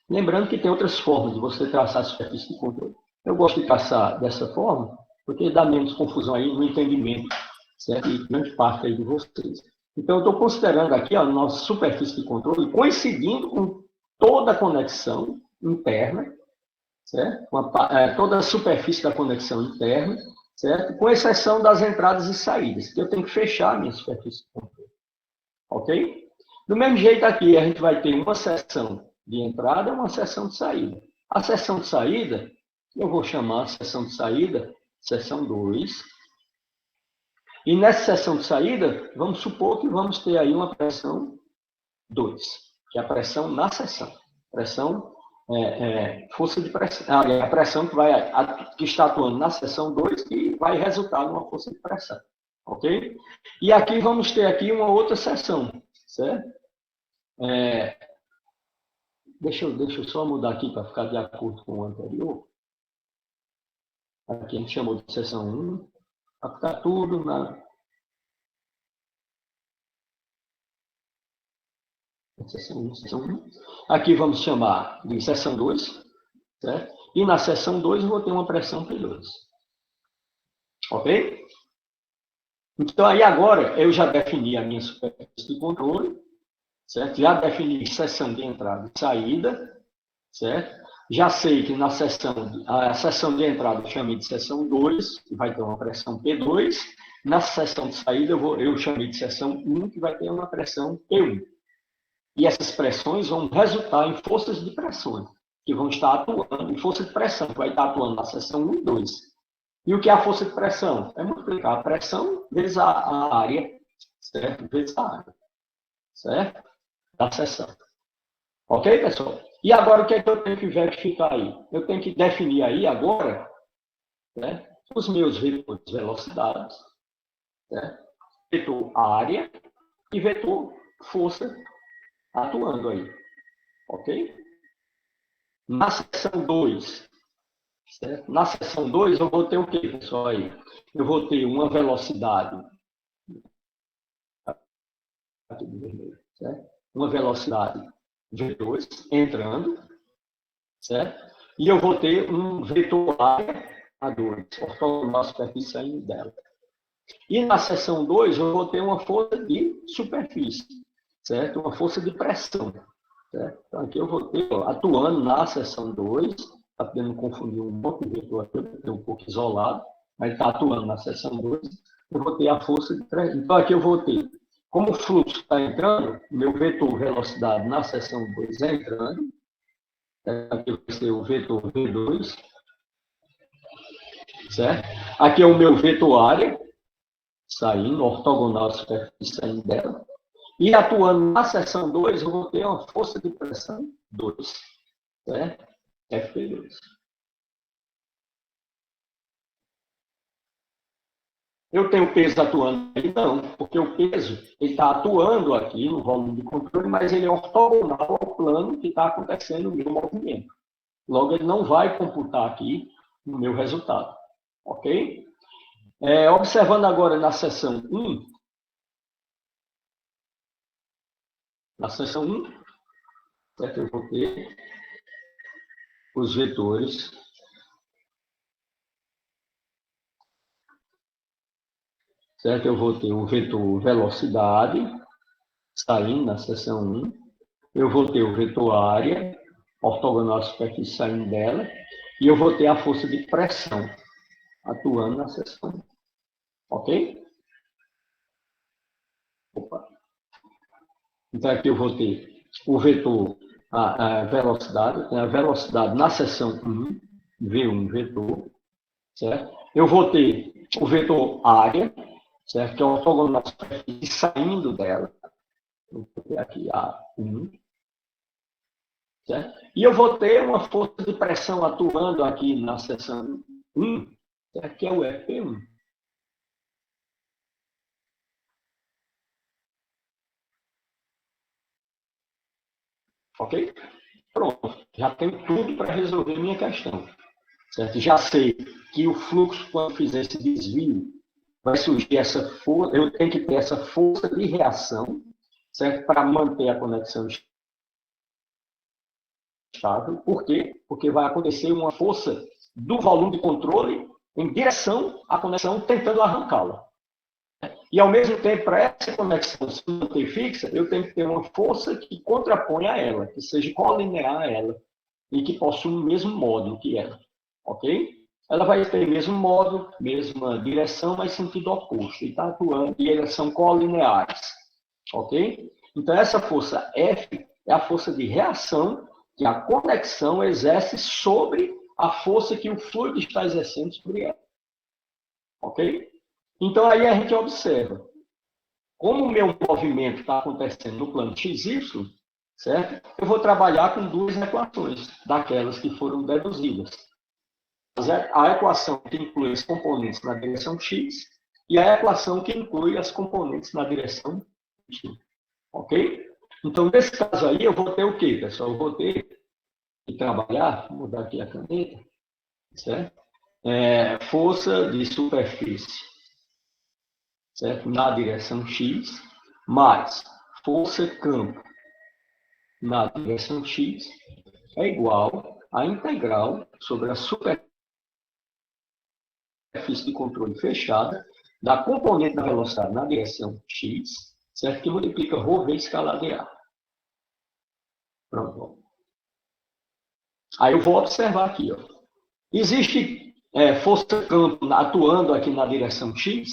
Lembrando que tem outras formas de você traçar a superfície de controle. Eu gosto de traçar dessa forma, porque dá menos confusão aí no entendimento, certo? E grande parte aí de vocês. Então, eu estou considerando aqui a nossa superfície de controle coincidindo com toda a conexão interna, certo? Toda a superfície da conexão interna, certo? Com exceção das entradas e saídas, que eu tenho que fechar a minha superfície de controle. Ok? Do mesmo jeito aqui, a gente vai ter uma seção de entrada e uma seção de saída. A seção de saída, eu vou chamar a seção de saída, seção 2. E nessa seção de saída, vamos supor que vamos ter aí uma pressão 2, que é a pressão na seção. Pressão, força de pressão. A pressão que está atuando na seção 2 que vai resultar numa força de pressão. Ok? E aqui vamos ter aqui uma outra seção, certo? Deixa eu só mudar aqui para ficar de acordo com o anterior. Aqui a gente chamou de seção 1, para ficar tudo Seção 1, seção 1. Aqui vamos chamar de seção 2, certo? E na seção 2 eu vou ter uma pressão P2. Ok? Então, aí agora eu já defini a minha superfície de controle, certo? Já defini seção de entrada e saída, certo? Já sei que na a seção de entrada eu chamei de seção 2, que vai ter uma pressão P2. Na seção de saída eu chamei de seção 1, que vai ter uma pressão P1. E essas pressões vão resultar em forças de pressão, que vão estar atuando, em força de pressão, que vai estar atuando na seção 1 e 2. E o que é a força de pressão? É multiplicar a pressão vezes a área, certo? Vezes a área, certo? Da seção. Ok, pessoal? E agora o que é que eu tenho que verificar aí? Eu tenho que definir aí agora, né, os meus vetores de velocidade, né, vetor área e vetor força atuando aí. Ok? Na seção 2, certo? Na seção 2 eu vou ter o quê, pessoal? Aí? Eu vou ter uma velocidade, certo? Uma velocidade V2 entrando, certo? E eu vou ter um vetor área A2, ortogonal à superfície saindo dela. E na seção 2 eu vou ter uma força de superfície, certo? Uma força de pressão, certo? Então aqui eu vou ter, ó, atuando na seção 2, está podendo confundir um pouco o vetor aqui, eu tenho um pouco isolado, mas está atuando na seção 2, eu vou ter a força de pressão. Então aqui eu vou ter, como o fluxo está entrando, meu vetor velocidade na seção 2 é entrando, aqui vai ser o vetor V2, certo? Aqui é o meu vetor área, saindo, ortogonal à superfície saindo dela. E atuando na seção 2, eu vou ter uma força de pressão 2, certo? FP2. Eu tenho peso atuando aí? Não, porque o peso está atuando aqui no volume de controle, mas ele é ortogonal ao plano que está acontecendo no meu movimento. Logo, ele não vai computar aqui no meu resultado. Ok? Observando agora na seção 1, certo? Eu vou ter os vetores, certo? Eu vou ter o vetor velocidade, saindo na seção 1. Eu vou ter o vetor área, ortogonal à superfície saindo dela. E eu vou ter a força de pressão atuando na seção 1. Ok? Opa. Então, aqui eu vou ter o vetor, a velocidade, a velocidade na seção 1, V1 vetor, certo? Eu vou ter o vetor área, certo? Que é ortogonal à superfície saindo dela. Eu vou ter aqui A1, certo? E eu vou ter uma força de pressão atuando aqui na seção 1, certo? Que é o FP1. Ok? Pronto. Já tenho tudo para resolver minha questão. Certo? Já sei que o fluxo, quando fizer esse desvio, vai surgir essa força, eu tenho que ter essa força de reação, certo? Para manter a conexão estável. Por quê? Porque vai acontecer uma força do volume de controle em direção à conexão, tentando arrancá-la. E, ao mesmo tempo, para essa conexão se manter fixa, eu tenho que ter uma força que contraponha a ela, que seja colinear a ela, e que possua o mesmo módulo que ela. Ok? Ela vai ter o mesmo módulo, mesma direção, mas sentido oposto. E está atuando, e elas são colineares. Ok? Então, essa força F é a força de reação que a conexão exerce sobre a força que o fluido está exercendo sobre ela. Ok? Então, aí a gente observa como o meu movimento está acontecendo no plano XY, certo? Eu vou trabalhar com duas equações, daquelas que foram deduzidas. A equação que inclui os componentes na direção X e a equação que inclui as componentes na direção Y. Ok? Então, nesse caso aí, eu vou ter o quê, pessoal? Eu vou ter que trabalhar, vou mudar aqui a caneta, certo? Força de superfície, certo? Na direção X, mais força campo na direção x é igual à integral sobre a superfície de controle fechada da componente da velocidade na direção x, certo? Que multiplica ρ vezes escalar de A. Pronto. Aí eu vou observar aqui, ó. Existe força-campo atuando aqui na direção x?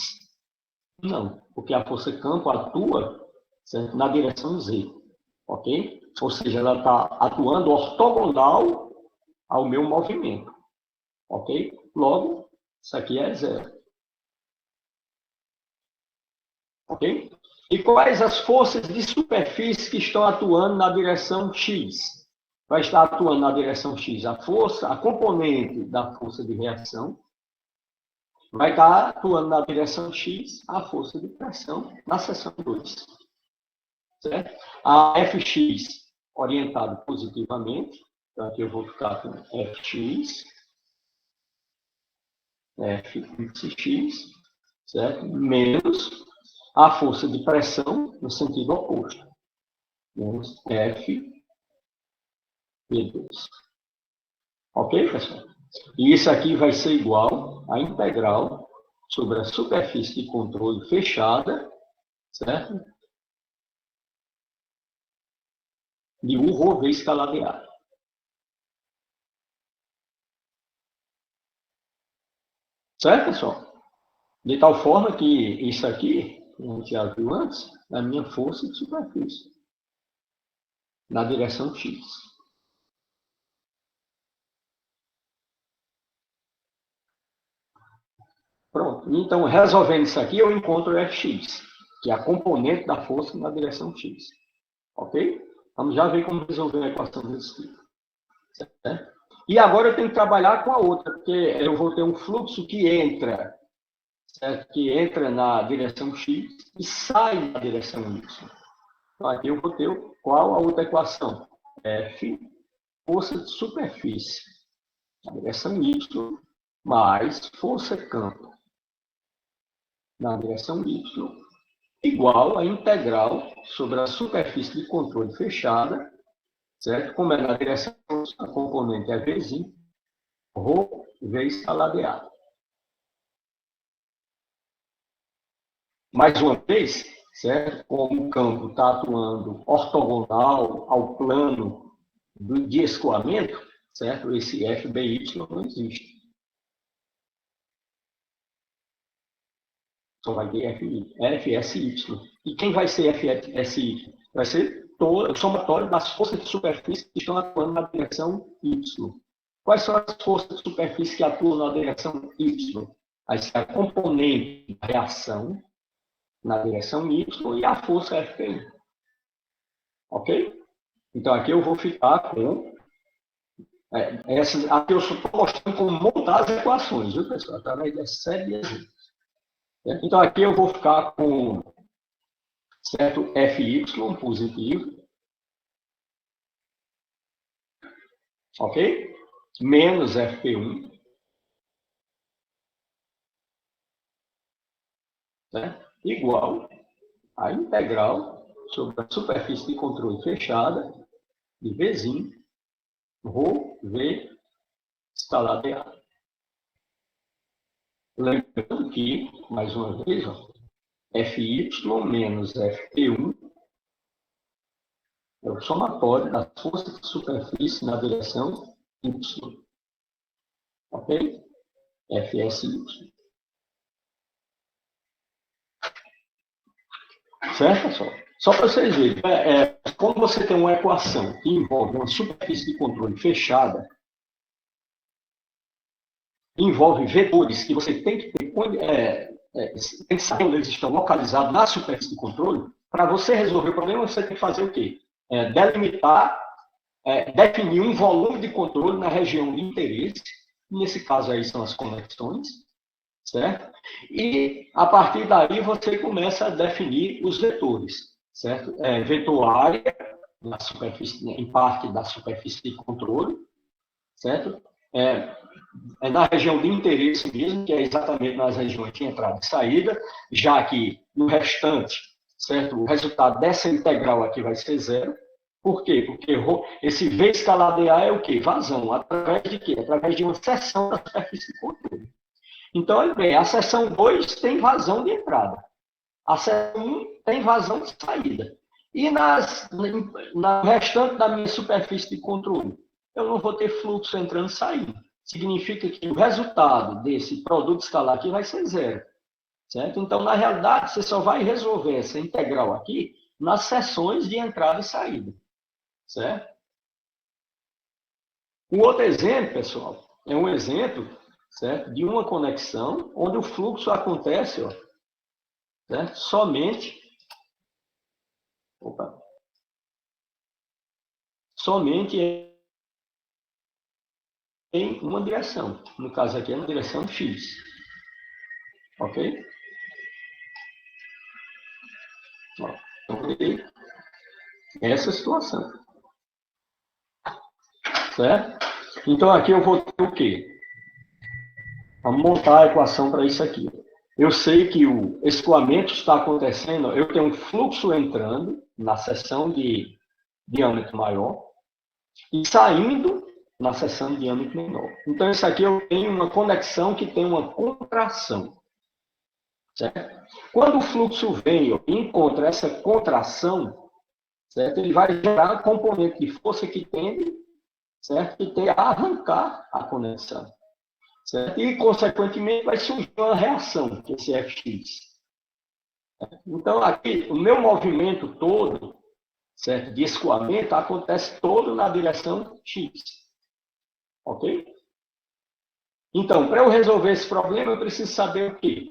Não, porque a força-campo atua, certo, na direção z, ok? Ou seja, ela está atuando ortogonal ao meu movimento, ok? Logo, isso aqui é zero. Ok? E quais as forças de superfície que estão atuando na direção x? Vai estar atuando na direção x a força, a componente da força de reação, vai estar atuando na direção x a força de pressão na seção 2. Certo? A Fx orientado positivamente, então aqui eu vou ficar com Fx, Fx, certo? Menos a força de pressão no sentido oposto, menos F V2. Ok, pessoal? E isso aqui vai ser igual à integral sobre a superfície de controle fechada, certo? De U ρ vezes escalar de A. Certo, pessoal? De tal forma que isso aqui, como a gente já viu antes, é a minha força de superfície na direção x. Pronto. Então, resolvendo isso aqui, eu encontro o Fx, que é a componente da força na direção x. Ok? Vamos já ver como resolver a equação desse tipo. Certo? E agora eu tenho que trabalhar com a outra, porque eu vou ter um fluxo que entra, certo? Que entra na direção x e sai na direção y. Então, aqui eu vou ter qual a outra equação? F, força de superfície na direção y, mais força-campo na direção y, igual a integral sobre a superfície de controle fechada, certo? Como é na direção, a componente é V, ρ vezes escalar de A. Mais uma vez, certo? Como o campo está atuando ortogonal ao plano de escoamento, certo? Esse FBY não existe. Só vai ter FSY. E quem vai ser FSY? Vai ser o somatório das forças de superfície que estão atuando na direção Y. Quais são as forças de superfície que atuam na direção Y? Vai ser a componente da reação na direção Y e a força FPI. Ok? Então, aqui eu vou ficar com... aqui eu estou mostrando como montar as equações, viu, pessoal? Através da série de exemplos. Então, aqui eu vou ficar com, certo, FY positivo, ok? Menos FP1, né? Igual a integral sobre a superfície de controle fechada de V, ρ, V, escalar de A. Lembrando que, mais uma vez, ó, Fy menos Fp1 é o somatório das forças de superfície na direção Y. Ok? FSY. Certo, pessoal? Só para vocês verem, quando você tem uma equação que envolve uma superfície de controle fechada, envolve vetores que você tem que ter, tem que saber onde eles estão localizados na superfície de controle. Para você resolver o problema, você tem que fazer o quê? Delimitar, definir um volume de controle na região de interesse. Nesse caso aí são as conexões, certo? E a partir daí você começa a definir os vetores, certo? Vetor área na superfície, em parte da superfície de controle, certo? Na região de interesse mesmo, que é exatamente nas regiões de entrada e saída, já que no restante, certo? O resultado dessa integral aqui vai ser zero, Por quê? Porque esse V escalar dA é o quê? Vazão. Através de quê? Através de uma seção da superfície de controle. Então, olha bem, a seção 2 tem vazão de entrada. A seção 1 tem vazão de saída. E na restante da minha superfície de controle, eu não vou ter fluxo entrando e saindo. Significa que o resultado desse produto escalar aqui vai ser zero. Certo? Então, na realidade, você só vai resolver essa integral aqui nas seções de entrada e saída. Certo? Um outro exemplo, pessoal, é um exemplo, certo, de uma conexão onde o fluxo acontece, ó, certo? Somente em uma direção. No caso aqui é na direção X. Ok? Ó, então, essa situação. Certo? Então, aqui eu vou ter o quê? Vamos montar a equação para isso aqui. Eu sei que o escoamento está acontecendo, eu tenho um fluxo entrando na seção de diâmetro maior e saindo na seção de diâmetro menor. Então, isso aqui eu tenho uma conexão que tem uma contração. Certo? Quando o fluxo vem e encontra essa contração, certo? Ele vai gerar um componente de força que tende, certo? Que tende a arrancar a conexão. Certo? E, consequentemente, vai surgir uma reação, que é esse Fx. Então, aqui, o meu movimento todo, certo? De escoamento, acontece todo na direção X. Ok? Então, para eu resolver esse problema, eu preciso saber o quê?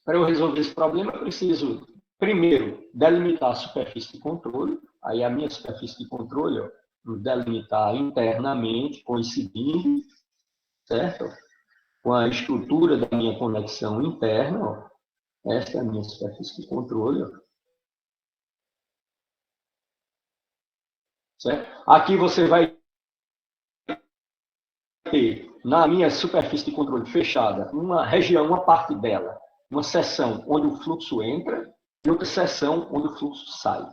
Para eu resolver esse problema, eu preciso, primeiro, delimitar a superfície de controle. Aí, a minha superfície de controle, ó, delimitar internamente, coincidindo, certo? Com a estrutura da minha conexão interna, ó. Esta é a minha superfície de controle. Ó. Certo? Aqui você vai ter, na minha superfície de controle fechada, uma região, uma parte dela, uma seção onde o fluxo entra e outra seção onde o fluxo sai.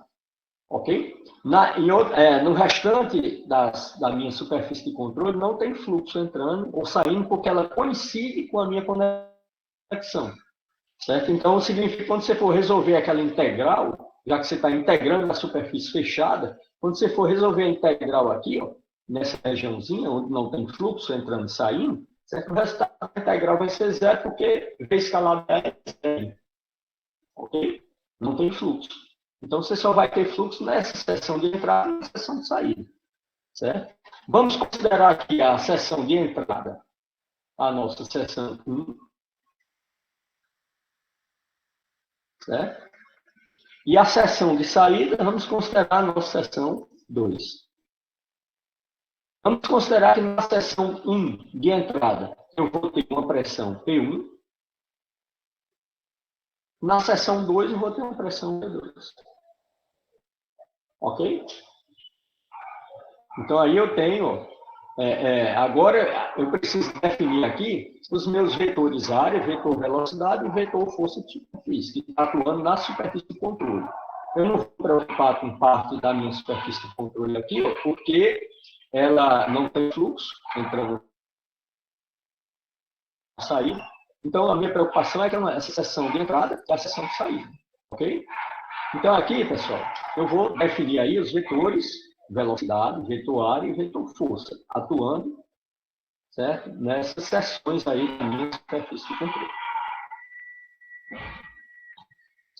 Ok? No restante da minha superfície de controle, não tem fluxo entrando ou saindo, porque ela coincide com a minha conexão. Certo? Então, significa que quando você for resolver aquela integral, já que você está integrando a superfície fechada, quando você for resolver a integral aqui, ó, nessa regiãozinha, onde não tem fluxo entrando e saindo, certo? O resultado da integral vai ser zero, porque V escalar é zero. Ok? Não tem fluxo. Então, você só vai ter fluxo nessa seção de entrada e na seção de saída. Certo? Vamos considerar aqui a seção de entrada, a nossa seção 1. Certo? E a seção de saída, vamos considerar a nossa seção 2. Vamos considerar que na seção 1 de entrada, eu vou ter uma pressão P1. Na seção 2, eu vou ter uma pressão P2. Ok? Então, aí eu tenho... agora, eu preciso definir aqui os meus vetores área, vetor velocidade e vetor força física, que está atuando na superfície de controle. Eu não vou me preocupar com parte da minha superfície de controle aqui, porque ela não tem fluxo entrando e saindo. Então, a minha preocupação é que essa seção de entrada é a seção de saída. Ok? Então, aqui, pessoal, eu vou definir aí os vetores, velocidade, vetor área e vetor força, atuando, certo? Nessas seções aí da minha superfície de controle.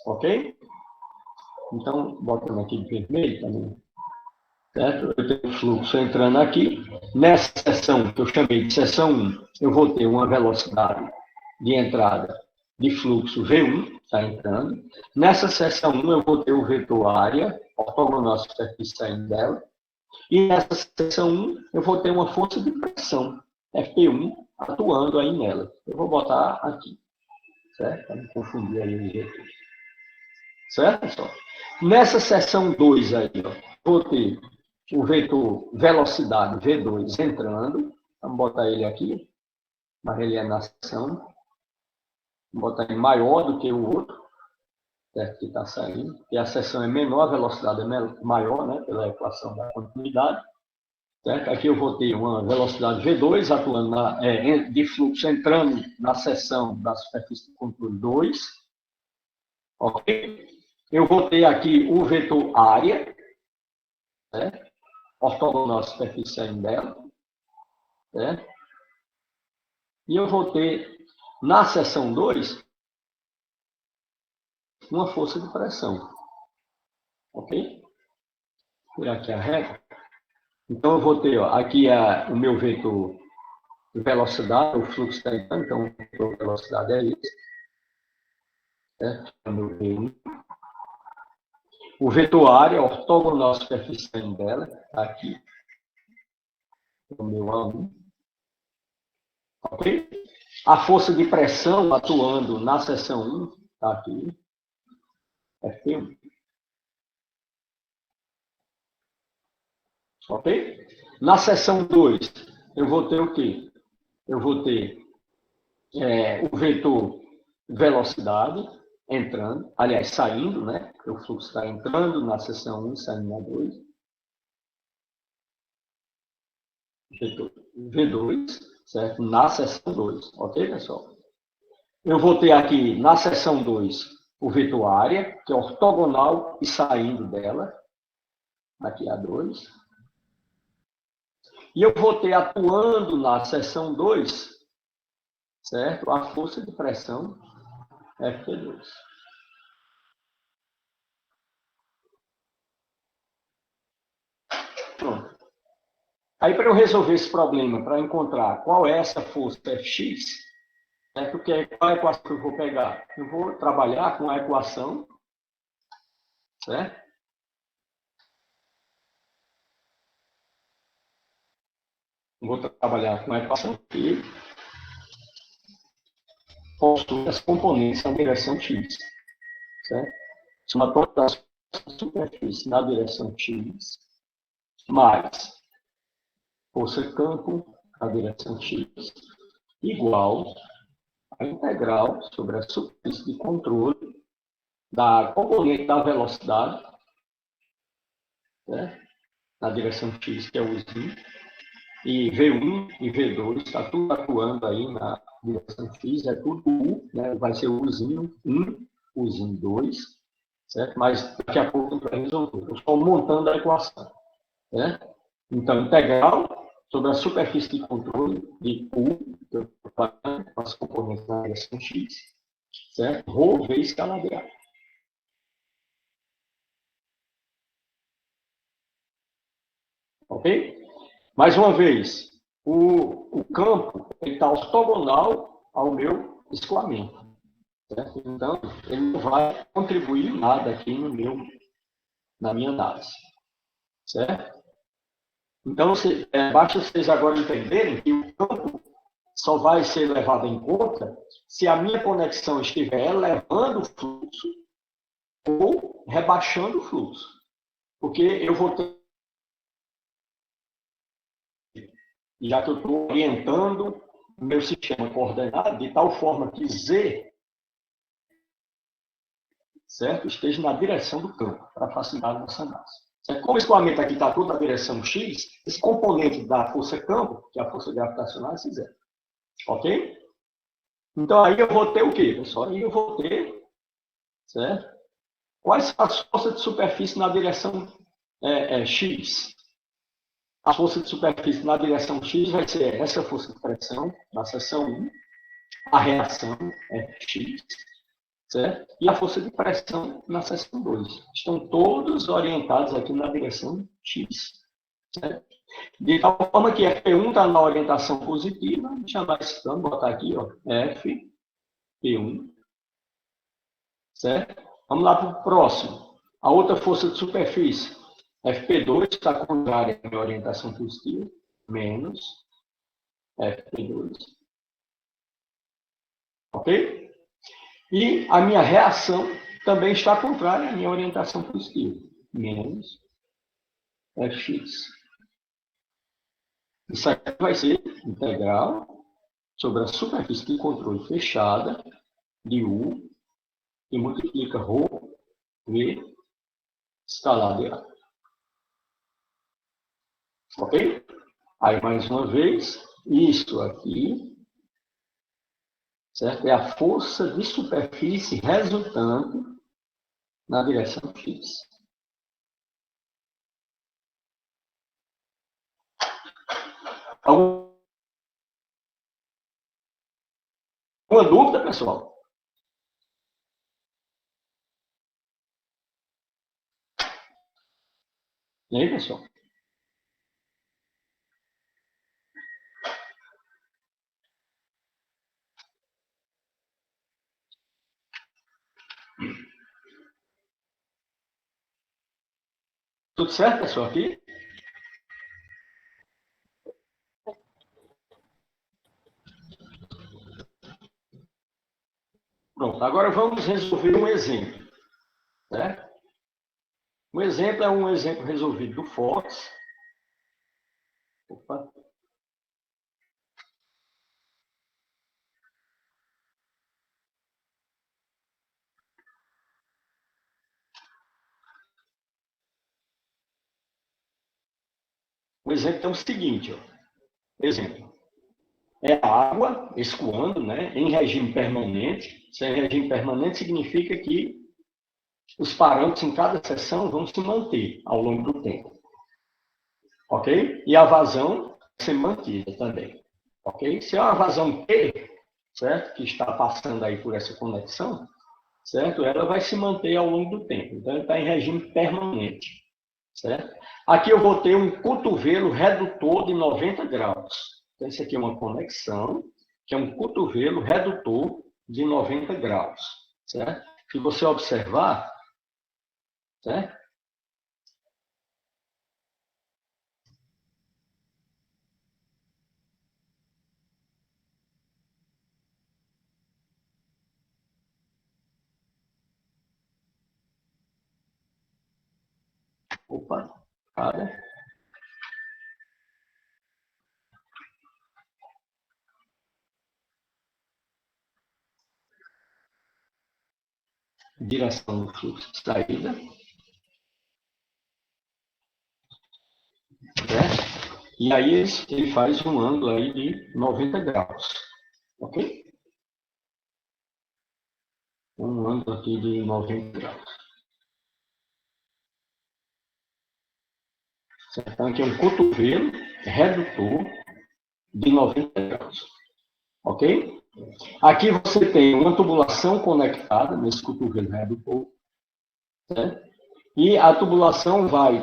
Ok? Então, botando aqui de vermelho também. Certo? Eu tenho fluxo entrando aqui. Nessa seção, que eu chamei de seção 1, eu vou ter uma velocidade de entrada de fluxo V1, está entrando. Nessa seção 1, eu vou ter o vetor área, ortogonal à superfície saindo dela. E nessa seção 1, eu vou ter uma força de pressão, FP1, atuando aí nela. Eu vou botar aqui, certo? Para não confundir aí os vetores. Certo, pessoal? Nessa seção 2 aí, ó, vou ter o vetor velocidade V2 entrando. Vamos botar ele aqui, mas ele é na seção. Vou botar ele maior do que o outro. certo? Que está saindo, e a seção é menor, a velocidade é maior, né? Pela equação da continuidade. Certo? Aqui eu vou ter uma velocidade V2 atuando de fluxo entrando na seção da superfície de controle 2. Ok? Eu vou ter aqui o vetor área, certo? Ortogonal à superfície saindo dela. Certo? E eu vou ter, na seção 2, uma força de pressão. Ok? Por aqui a régua. Então, eu vou ter aqui o meu vetor de velocidade, o fluxo está entrando, então o vetor de velocidade é esse. Certo? É o meu V1. O vetor área, ortogonal à superfície dela, está aqui. O meu A1. Ok? A força de pressão atuando na seção 1, está aqui. F1. Ok? Na seção 2, eu vou ter o quê? Eu vou ter o vetor velocidade entrando, aliás, saindo, né? O fluxo está entrando na seção 1, saindo na 2. Vetor V2, certo? Na seção 2, ok, pessoal? Eu vou ter aqui, na seção 2, o vetor área, que é ortogonal e saindo dela. Aqui a 2. E eu vou ter atuando na seção 2, certo? A força de pressão F2. Pronto. Aí, para eu resolver esse problema, para encontrar qual é essa força Fx, certo? Qual é a equação que eu vou pegar? Eu vou trabalhar com a equação, certo? Vou trabalhar com a equação que possui as componentes na direção x, certo? Somatório das superfície na direção x, mais força campo na direção x, igual a integral sobre a superfície de controle da componente da velocidade, certo? Na direção x, que é o uzinho, e V1 e V2, está tudo atuando aí na direção x, é tudo U, né? Vai ser o uzinho 1, uzinho 2, certo? Mas daqui a pouco para resolver. Eu estou montando a equação, certo? Então, integral sobre a superfície de controle de U, que eu estou falando, com as componentes da direção x, certo? Rho vezes escala dA. Ok? Mais uma vez, o campo está ortogonal ao meu escoamento. Certo? Então, ele não vai contribuir nada aqui na minha análise. Certo? Então, basta vocês agora entenderem que o campo só vai ser levado em conta se a minha conexão estiver elevando o fluxo ou rebaixando o fluxo. Porque eu vou ter, já que eu estou orientando o meu sistema coordenado de tal forma que Z, certo, esteja na direção do campo, para facilitar a nossa análise. Como o escoamento aqui está todo na direção x, esse componente da força campo, que é a força gravitacional, é esse zero. Ok? Então, aí eu vou ter o quê, pessoal? Aí eu vou ter, certo? Quais são as forças de superfície na direção x? A força de superfície na direção x vai ser essa força de pressão, na seção 1, a reação é x, certo? E a força de pressão na seção 2. Estão todos orientados aqui na direção x, certo? De tal forma que F1 está na orientação positiva, vamos botar aqui, ó, F1, certo? Vamos lá para o próximo. A outra força de superfície, FP2, está contrária à minha orientação positiva, menos FP2. Ok? E a minha reação também está contrária à minha orientação positiva, menos Fx. Isso aqui vai ser integral sobre a superfície de controle fechada de U, que multiplica ρ V escalar de A. Ok? Aí, mais uma vez, isso aqui, certo? É a força de superfície resultante na direção X. Alguma dúvida, pessoal? E aí, pessoal? Tudo certo, pessoal, aqui? Pronto, agora vamos resolver um exemplo. Né? Um exemplo é um exemplo resolvido do Fox. Opa. O exemplo é o seguinte, ó. Exemplo. É a água escoando, né, em regime permanente. Se é em regime permanente, significa que os parâmetros em cada seção vão se manter ao longo do tempo. Ok? E a vazão vai ser mantida também. Ok? Se é uma vazão P, certo? Que está passando aí por essa conexão, certo? Ela vai se manter ao longo do tempo. Então, ele está em regime permanente, certo? Aqui eu vou ter um cotovelo redutor de 90 graus. Então, isso aqui é uma conexão, que é um cotovelo redutor de 90 graus, certo? Se você observar, certo? Opa, cara. Direção do fluxo de saída, certo? E aí ele faz um ângulo aí de 90 graus, ok? Um ângulo aqui de 90 graus. Certo? Então, aqui é um cotovelo redutor de 90 graus, ok? Aqui você tem uma tubulação conectada nesse cotovelo redutor, certo? E a tubulação vai,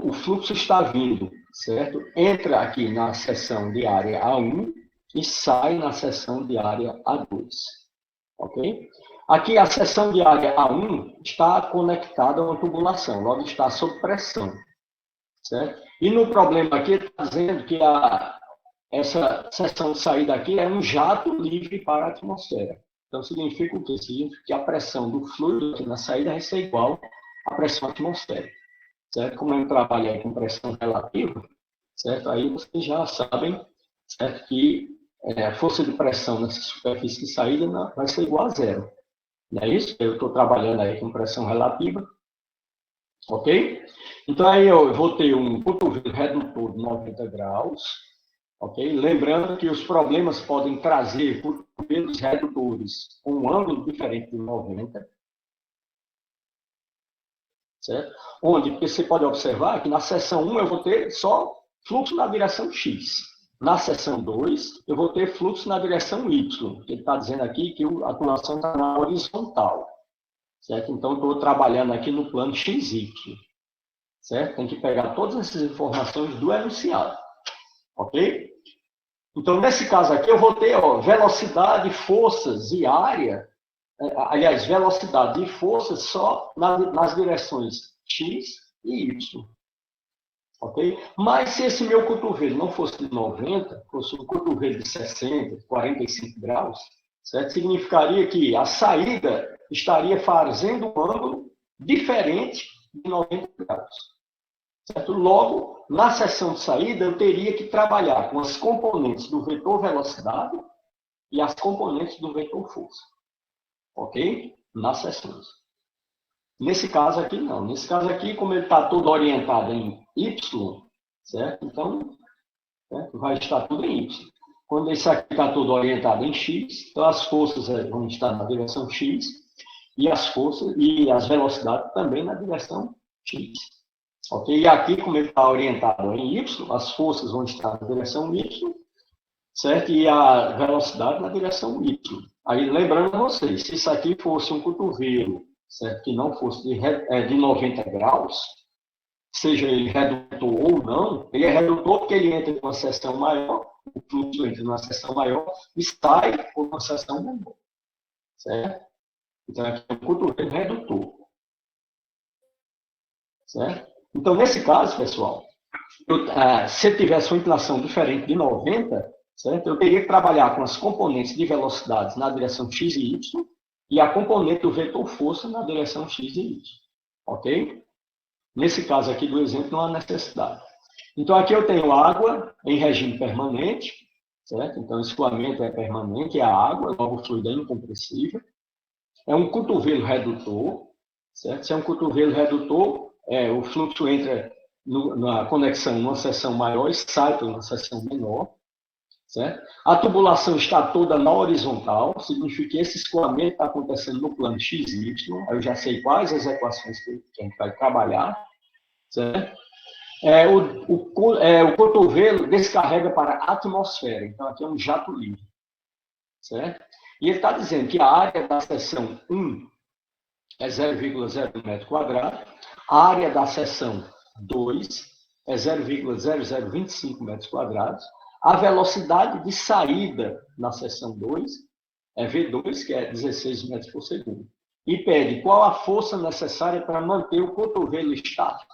o fluxo está vindo, certo? Entra aqui na seção de área A1 e sai na seção de área A2, ok? Aqui a seção de área A1 está conectada a uma tubulação, logo está sob pressão, certo? E no problema aqui está dizendo que essa seção de saída aqui é um jato livre para a atmosfera. Então significa o quê? Significa que a pressão do fluido aqui na saída vai ser igual à pressão atmosférica, certo? Como eu trabalhei com pressão relativa, certo? Aí vocês já sabem, certo? Que a força de pressão nessa superfície de saída vai ser igual a zero. Não é isso? Eu estou trabalhando aí com pressão relativa, ok? Então aí eu vou ter um cotovelo redutor de 90 graus, ok? Lembrando que os problemas podem trazer cotovelos redutores com um ângulo diferente de 90, certo? Onde você pode observar que na seção 1 eu vou ter só fluxo na direção X. Na seção 2, eu vou ter fluxo na direção Y. Ele está dizendo aqui que a atuação está na horizontal, certo? Então, estou trabalhando aqui no plano XY, certo? Tem que pegar todas essas informações do enunciado, ok? Então, nesse caso aqui, eu vou ter velocidade, forças e área, aliás, velocidade e forças só nas direções X e Y. Ok? Mas se esse meu cotovelo não fosse de 90, fosse um cotovelo de 60, 45 graus, certo? Significaria que a saída estaria fazendo um ângulo diferente de 90 graus. Certo? Logo, na seção de saída, eu teria que trabalhar com as componentes do vetor velocidade e as componentes do vetor força. Ok? Nas seções. Nesse caso aqui, não. Nesse caso aqui, como ele está todo orientado em Y, certo? Então, certo? Vai estar tudo em Y. Quando esse aqui está todo orientado em X, então as forças vão estar na direção X e as forças e as velocidades também na direção X. Ok? E aqui, como ele está orientado em Y, as forças vão estar na direção Y, certo? E a velocidade na direção Y. Aí, lembrando vocês, se isso aqui fosse um cotovelo, certo? Que não fosse de 90 graus, seja ele redutor ou não, ele é redutor porque ele entra em uma seção maior, o fluxo entra em uma seção maior e sai por uma seção menor. Certo? Então, aqui é um cotovelo redutor. Certo? Então, nesse caso, pessoal, se eu tivesse uma inclinação diferente de 90, certo? Eu teria que trabalhar com as componentes de velocidades na direção x e y e a componente do vetor força na direção x e y. Ok? Nesse caso aqui do exemplo, não há necessidade. Então, aqui eu tenho água em regime permanente, certo? Então, o escoamento é permanente, é a água, logo o fluido é incompressível. É um cotovelo redutor, certo? Se é um cotovelo redutor, o fluxo entra na conexão numa seção maior e sai para uma seção menor. Certo? A tubulação está toda na horizontal, significa que esse escoamento está acontecendo no plano XY, eu já sei quais as equações que a gente vai trabalhar. Certo? O cotovelo descarrega para a atmosfera, então aqui é um jato livre. Certo? E ele está dizendo que a área da seção 1 é 0,01 metro quadrado, a área da seção 2 é 0,0025 metros quadrados, a velocidade de saída na seção 2 é V2, que é 16 metros por segundo. E pede qual a força necessária para manter o cotovelo estático.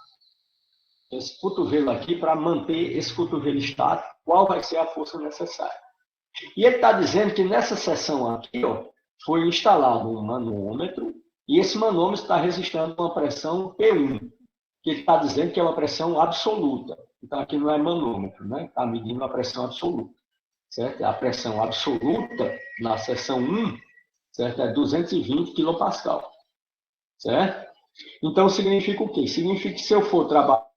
Esse cotovelo aqui, para manter esse cotovelo estático, qual vai ser a força necessária? E ele está dizendo que nessa seção aqui, ó, foi instalado um manômetro, e esse manômetro está registrando uma pressão P1, que ele está dizendo que é uma pressão absoluta. Então, aqui não é manômetro, né? Está medindo a pressão absoluta. Certo? A pressão absoluta na seção 1, certo? É 220 kPa. Certo? Então, significa o quê? Significa que se eu for trabalhar,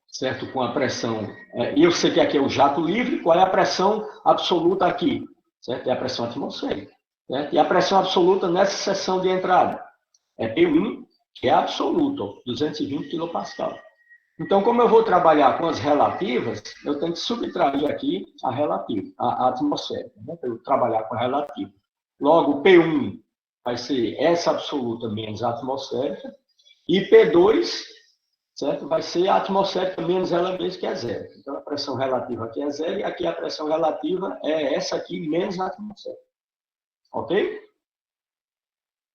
certo? Com a pressão, e eu sei que aqui é o jato livre, qual é a pressão absoluta aqui? Certo? É a pressão atmosférica. Certo? E a pressão absoluta nessa seção de entrada é P1, que é absoluto, 220 kPa. Então, como eu vou trabalhar com as relativas, eu tenho que subtrair aqui a relativa, a atmosférica, né? Para eu trabalhar com a relativa. Logo, P1 vai ser essa absoluta menos a atmosférica, e P2, certo? Vai ser a atmosférica menos ela mesma, que é zero. Então, a pressão relativa aqui é zero, e aqui a pressão relativa é essa aqui menos a atmosférica. Ok?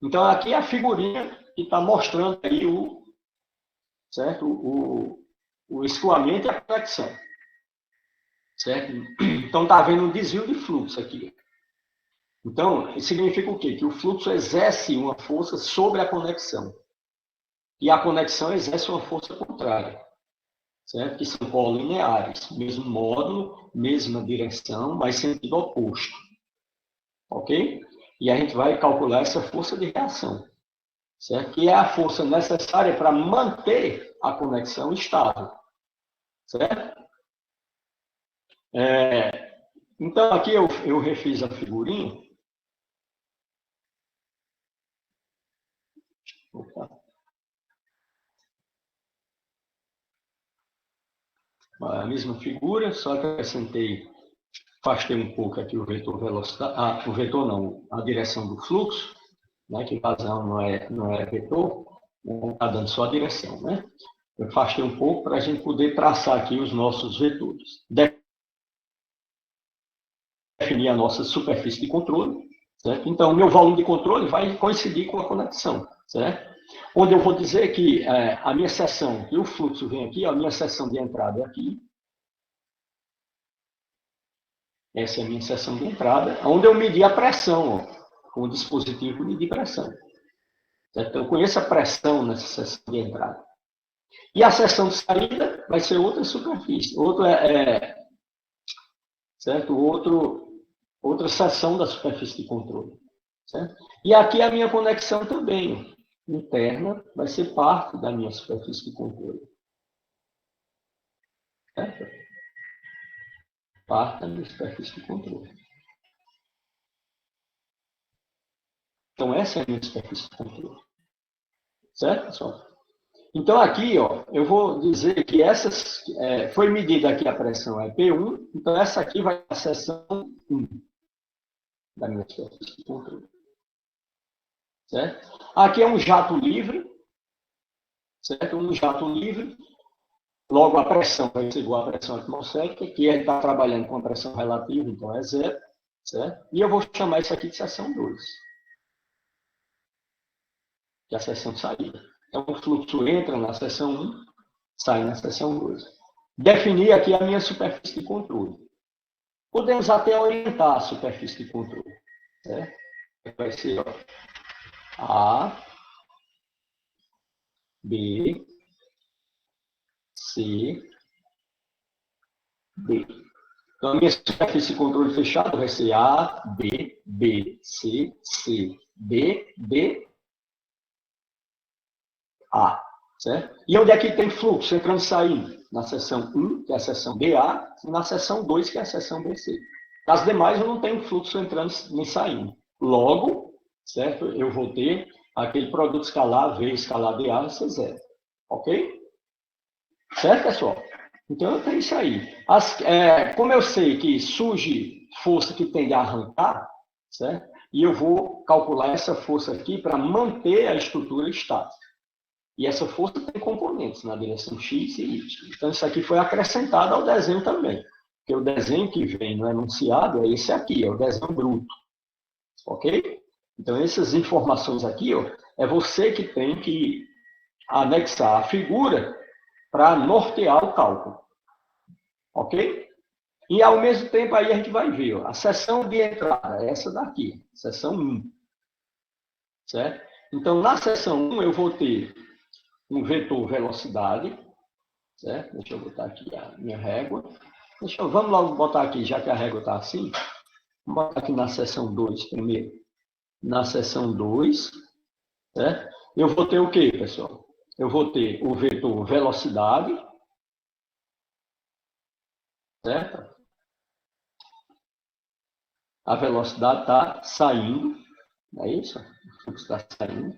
Então, aqui é a figurinha que está mostrando aí certo? O escoamento e a conexão. Certo? Então, está havendo um desvio de fluxo aqui. Então, significa o quê? Que o fluxo exerce uma força sobre a conexão. E a conexão exerce uma força contrária. Certo? Que são colineares. Mesmo módulo, mesma direção, mas sentido oposto. Ok? E a gente vai calcular essa força de reação. Certo? Que é a força necessária para manter a conexão estável. Certo? Então, aqui eu refiz a figurinha. Opa. A mesma figura, só que acrescentei, afastei um pouco aqui o vetor velocidade, o vetor não, a direção do fluxo, né, que vazão não é vetor, está dando só a direção, né? Eu afastei um pouco para a gente poder traçar aqui os nossos vetores. Definir a nossa superfície de controle, certo? Então, o meu volume de controle vai coincidir com a conexão, certo? Onde eu vou dizer que a minha seção, que o fluxo vem aqui, a minha seção de entrada é aqui. Essa é a minha seção de entrada, onde eu medi a pressão, ó, com o dispositivo medir pressão. Certo? Então, eu conheço a pressão nessa seção de entrada. E a seção de saída vai ser outra superfície, certo? Outra seção da superfície de controle. Certo? E aqui a minha conexão também interna vai ser parte da minha superfície de controle. Certo? Parte da minha superfície de controle. Então, essa é a minha superfície de controle. Certo, pessoal? Então, aqui, ó, eu vou dizer que essas, foi medida aqui a pressão é P1, então essa aqui vai a seção 1 da minha superfície de controle. Certo? Aqui é um jato livre, certo? Um jato livre, logo a pressão vai ser igual à pressão atmosférica, que ele está trabalhando com a pressão relativa, então é zero, certo? E eu vou chamar isso aqui de seção 2, que é a seção de saída. Então, o fluxo entra na seção 1, sai na seção 2. Definir aqui a minha superfície de controle. Podemos até orientar a superfície de controle. Certo? Vai ser ó, A, B, C, D. Então, a minha superfície de controle fechada vai ser A, B, B, C, C, D, D, A. Certo? E onde é que tem fluxo entrando e saindo? Na seção 1, que é a seção BA, e na seção 2, que é a seção BC. As demais eu não tenho fluxo entrando nem saindo. Logo, certo? Eu vou ter aquele produto escalar V escalar DA vai ser zero. Ok? Certo, pessoal? Então eu tenho isso aí. Como eu sei que surge força que tende a arrancar, certo? E eu vou calcular essa força aqui para manter a estrutura estática. E essa força tem componentes na direção X e Y. Então, isso aqui foi acrescentado ao desenho também. Porque o desenho que vem no enunciado é esse aqui, é o desenho bruto. Ok? Então, essas informações aqui, ó, é você que tem que anexar a figura para nortear o cálculo. Ok? E, ao mesmo tempo, aí a gente vai ver ó, a seção de entrada, essa daqui, seção 1. Certo? Então, na seção 1, eu vou ter um vetor velocidade, certo? Deixa eu botar aqui a minha régua. Vamos logo botar aqui, já que a régua está assim, vamos botar aqui na seção 2 primeiro. Na seção 2, certo? Eu vou ter o quê, pessoal? Eu vou ter o vetor velocidade, certo? A velocidade está saindo, não é isso? O fluxo está saindo.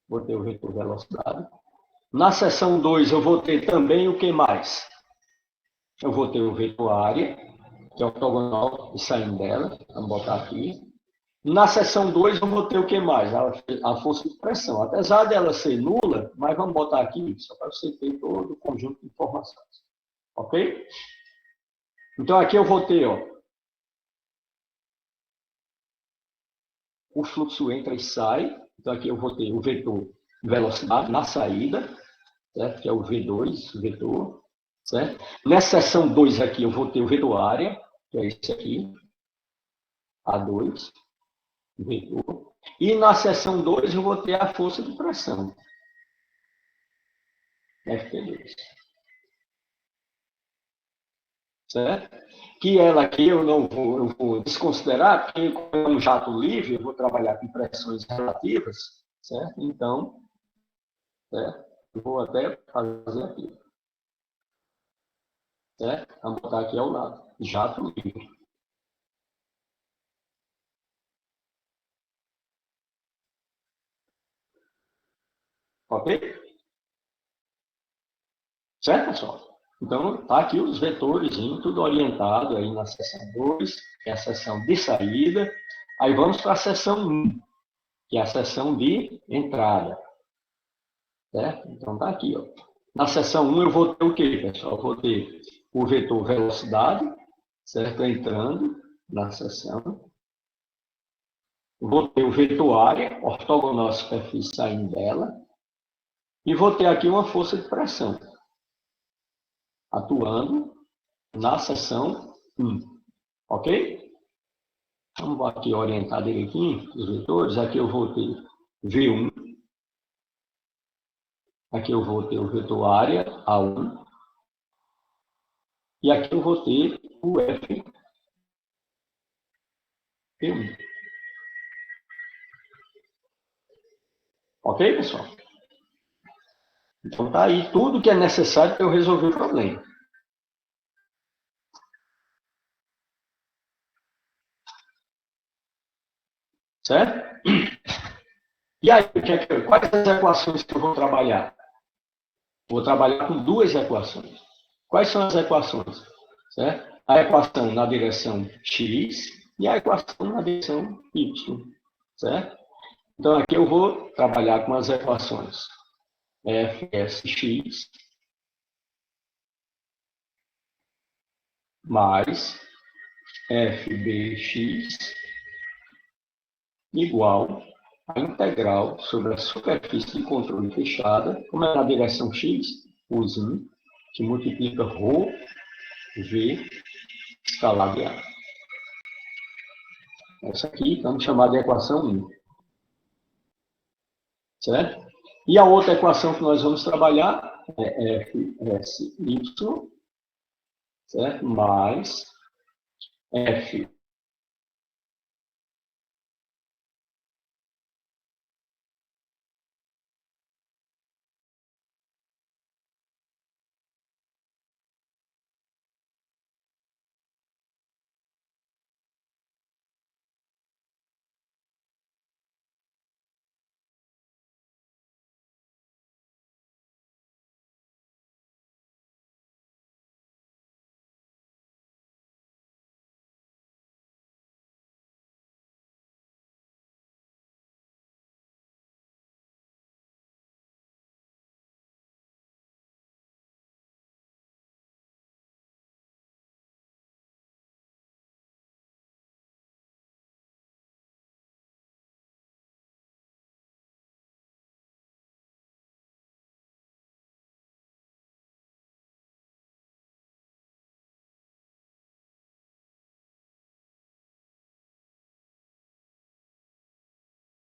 Vou ter o vetor velocidade. Na seção 2, eu vou ter também o que mais? Eu vou ter o vetor área, que é ortogonal e saindo dela. Vamos botar aqui. Na seção 2, eu vou ter o que mais? A força de pressão. Apesar dela ser nula, mas vamos botar aqui, só para você ter todo o conjunto de informações. Ok? Então, aqui eu vou ter, ó, o fluxo entra e sai. Então, aqui eu vou ter o vetor velocidade na saída, certo? Que é o V2, o vetor. Certo? Nessa seção 2 aqui, eu vou ter o vetor área, que é esse aqui, A2, vetor. E na seção 2 eu vou ter a força de pressão, FP2. Certo? Que ela aqui eu vou desconsiderar, porque como é um jato livre, eu vou trabalhar com pressões relativas, certo? Então, certo? Eu vou até fazer aqui. Certo? Vamos botar aqui ao lado. Jato livre. Ok? Certo, pessoal? Então, está aqui os vetores, tudo orientado aí na seção 2, que é a seção de saída. Aí vamos para a seção 1, que é a seção de entrada. Certo? Então, está aqui. Ó. Na seção 1, eu vou ter o quê, pessoal? Eu vou ter o vetor velocidade, certo? Entrando na seção. Vou ter o vetor área, ortogonal à superfície saindo dela. E vou ter aqui uma força de pressão, atuando na seção 1. Ok? Vamos aqui orientar direitinho os vetores. Aqui eu vou ter V1. Aqui eu vou ter o vetor área, A1. E aqui eu vou ter o F P1. Ok, pessoal? Então, tá aí tudo que é necessário para eu resolver o problema. Certo? E aí, quais as equações que eu vou trabalhar? Vou trabalhar com duas equações. Quais são as equações? Certo? A equação na direção x e a equação na direção y. Certo? Então, aqui eu vou trabalhar com as equações fsx mais fbx igual a integral sobre a superfície de controle fechada, como é na direção x, usinho, que multiplica ρ, v, escalar de A. Essa aqui vamos chamar de equação 1. Certo? E a outra equação que nós vamos trabalhar é fsy, certo? Mais f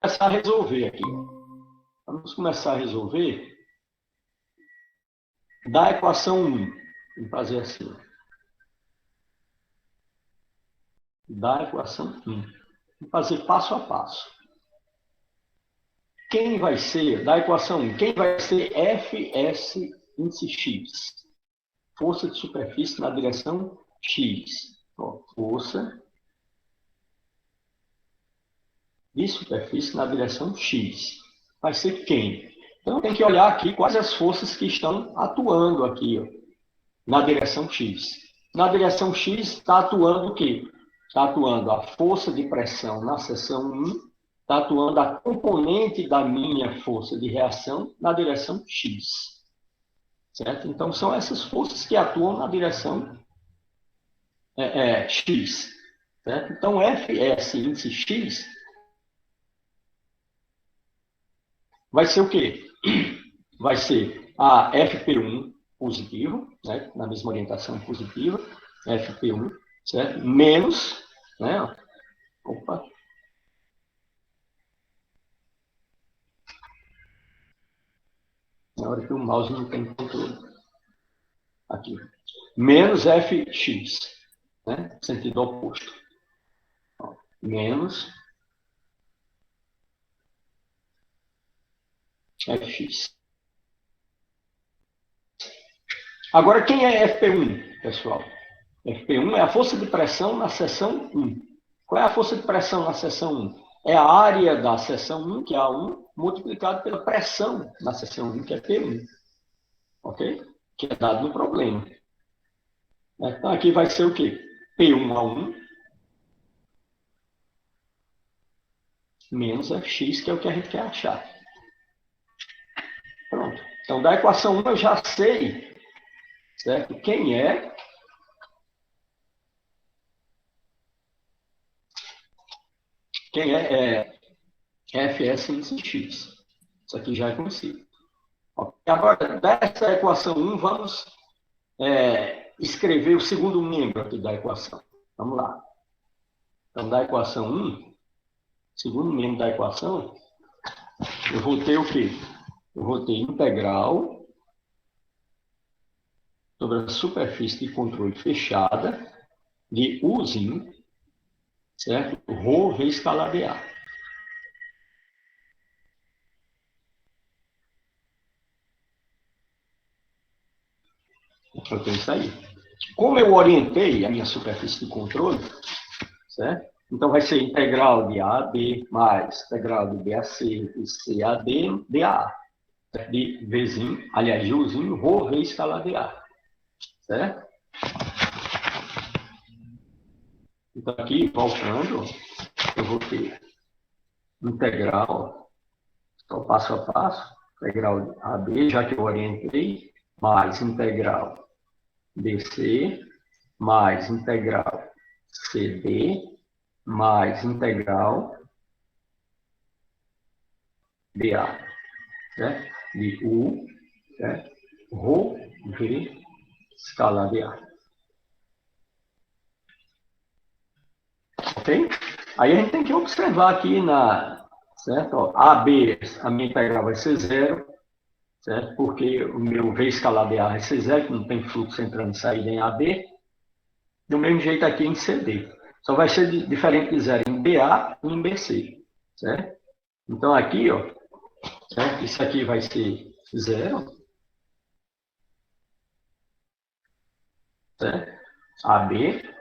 começar a resolver aqui. Vamos começar a resolver da equação 1. Vamos fazer assim. Da equação 1. Vamos fazer passo a passo. Quem vai ser, da equação 1, quem vai ser Fs índice x? Força de superfície na direção x. Ó, força de superfície na direção x. Vai ser quem? Então, tem que olhar aqui quais as forças que estão atuando aqui, ó, na direção x. Na direção x está atuando o quê? Está atuando a força de pressão na seção 1, está atuando a componente da minha força de reação na direção x. Certo? Então, são essas forças que atuam na direção x. Certo? Então, Fs índice x vai ser o quê? Vai ser a FP1 positivo, né? Na mesma orientação positiva, FP1, certo? Menos, né? Opa. Na hora que o mouse não tem controle. Aqui. Menos Fx, né? Sentido oposto. Menos Fx. Agora, quem é FP1, pessoal? FP1 é a força de pressão na seção 1. Qual é a força de pressão na seção 1? É a área da seção 1, que é A1, multiplicado pela pressão na seção 1, que é P1. Ok? Que é dado no problema. Então, aqui vai ser o quê? P1A1 menos Fx, que é o que a gente quer achar. Pronto. Então, da equação 1 eu já sei, certo? Quem é Fs índice x. Isso aqui já é conhecido. Agora, dessa equação 1, vamos escrever o segundo membro aqui da equação. Vamos lá. Então, da equação 1, segundo membro da equação, eu vou ter o quê? Eu vou ter integral sobre a superfície de controle fechada de Uzinho, certo? Rho vezes escalar de A. Eu tenho isso aí. Como eu orientei a minha superfície de controle, certo? Então, vai ser integral de A a B mais integral de B a C, de C a D, dA. De Vzinho, aliás, de Uzinho, rho V escalar dA. Certo? Então, aqui, voltando, eu vou ter integral, só passo a passo, integral de AB, já que eu orientei, mais integral BC, mais integral CD, mais integral dA, certo? De U, certo? Rho V escalar dA. Ok? Aí a gente tem que observar aqui certo? Ó, AB, a minha integral vai ser zero, certo? Porque o meu V escalar dA vai ser zero, que não tem fluxo entrando e saindo em AB. Do mesmo jeito aqui em CD. Só vai ser diferente de zero em BA e em BC, certo? Então aqui, ó, certo? Isso aqui vai ser zero, certo? AB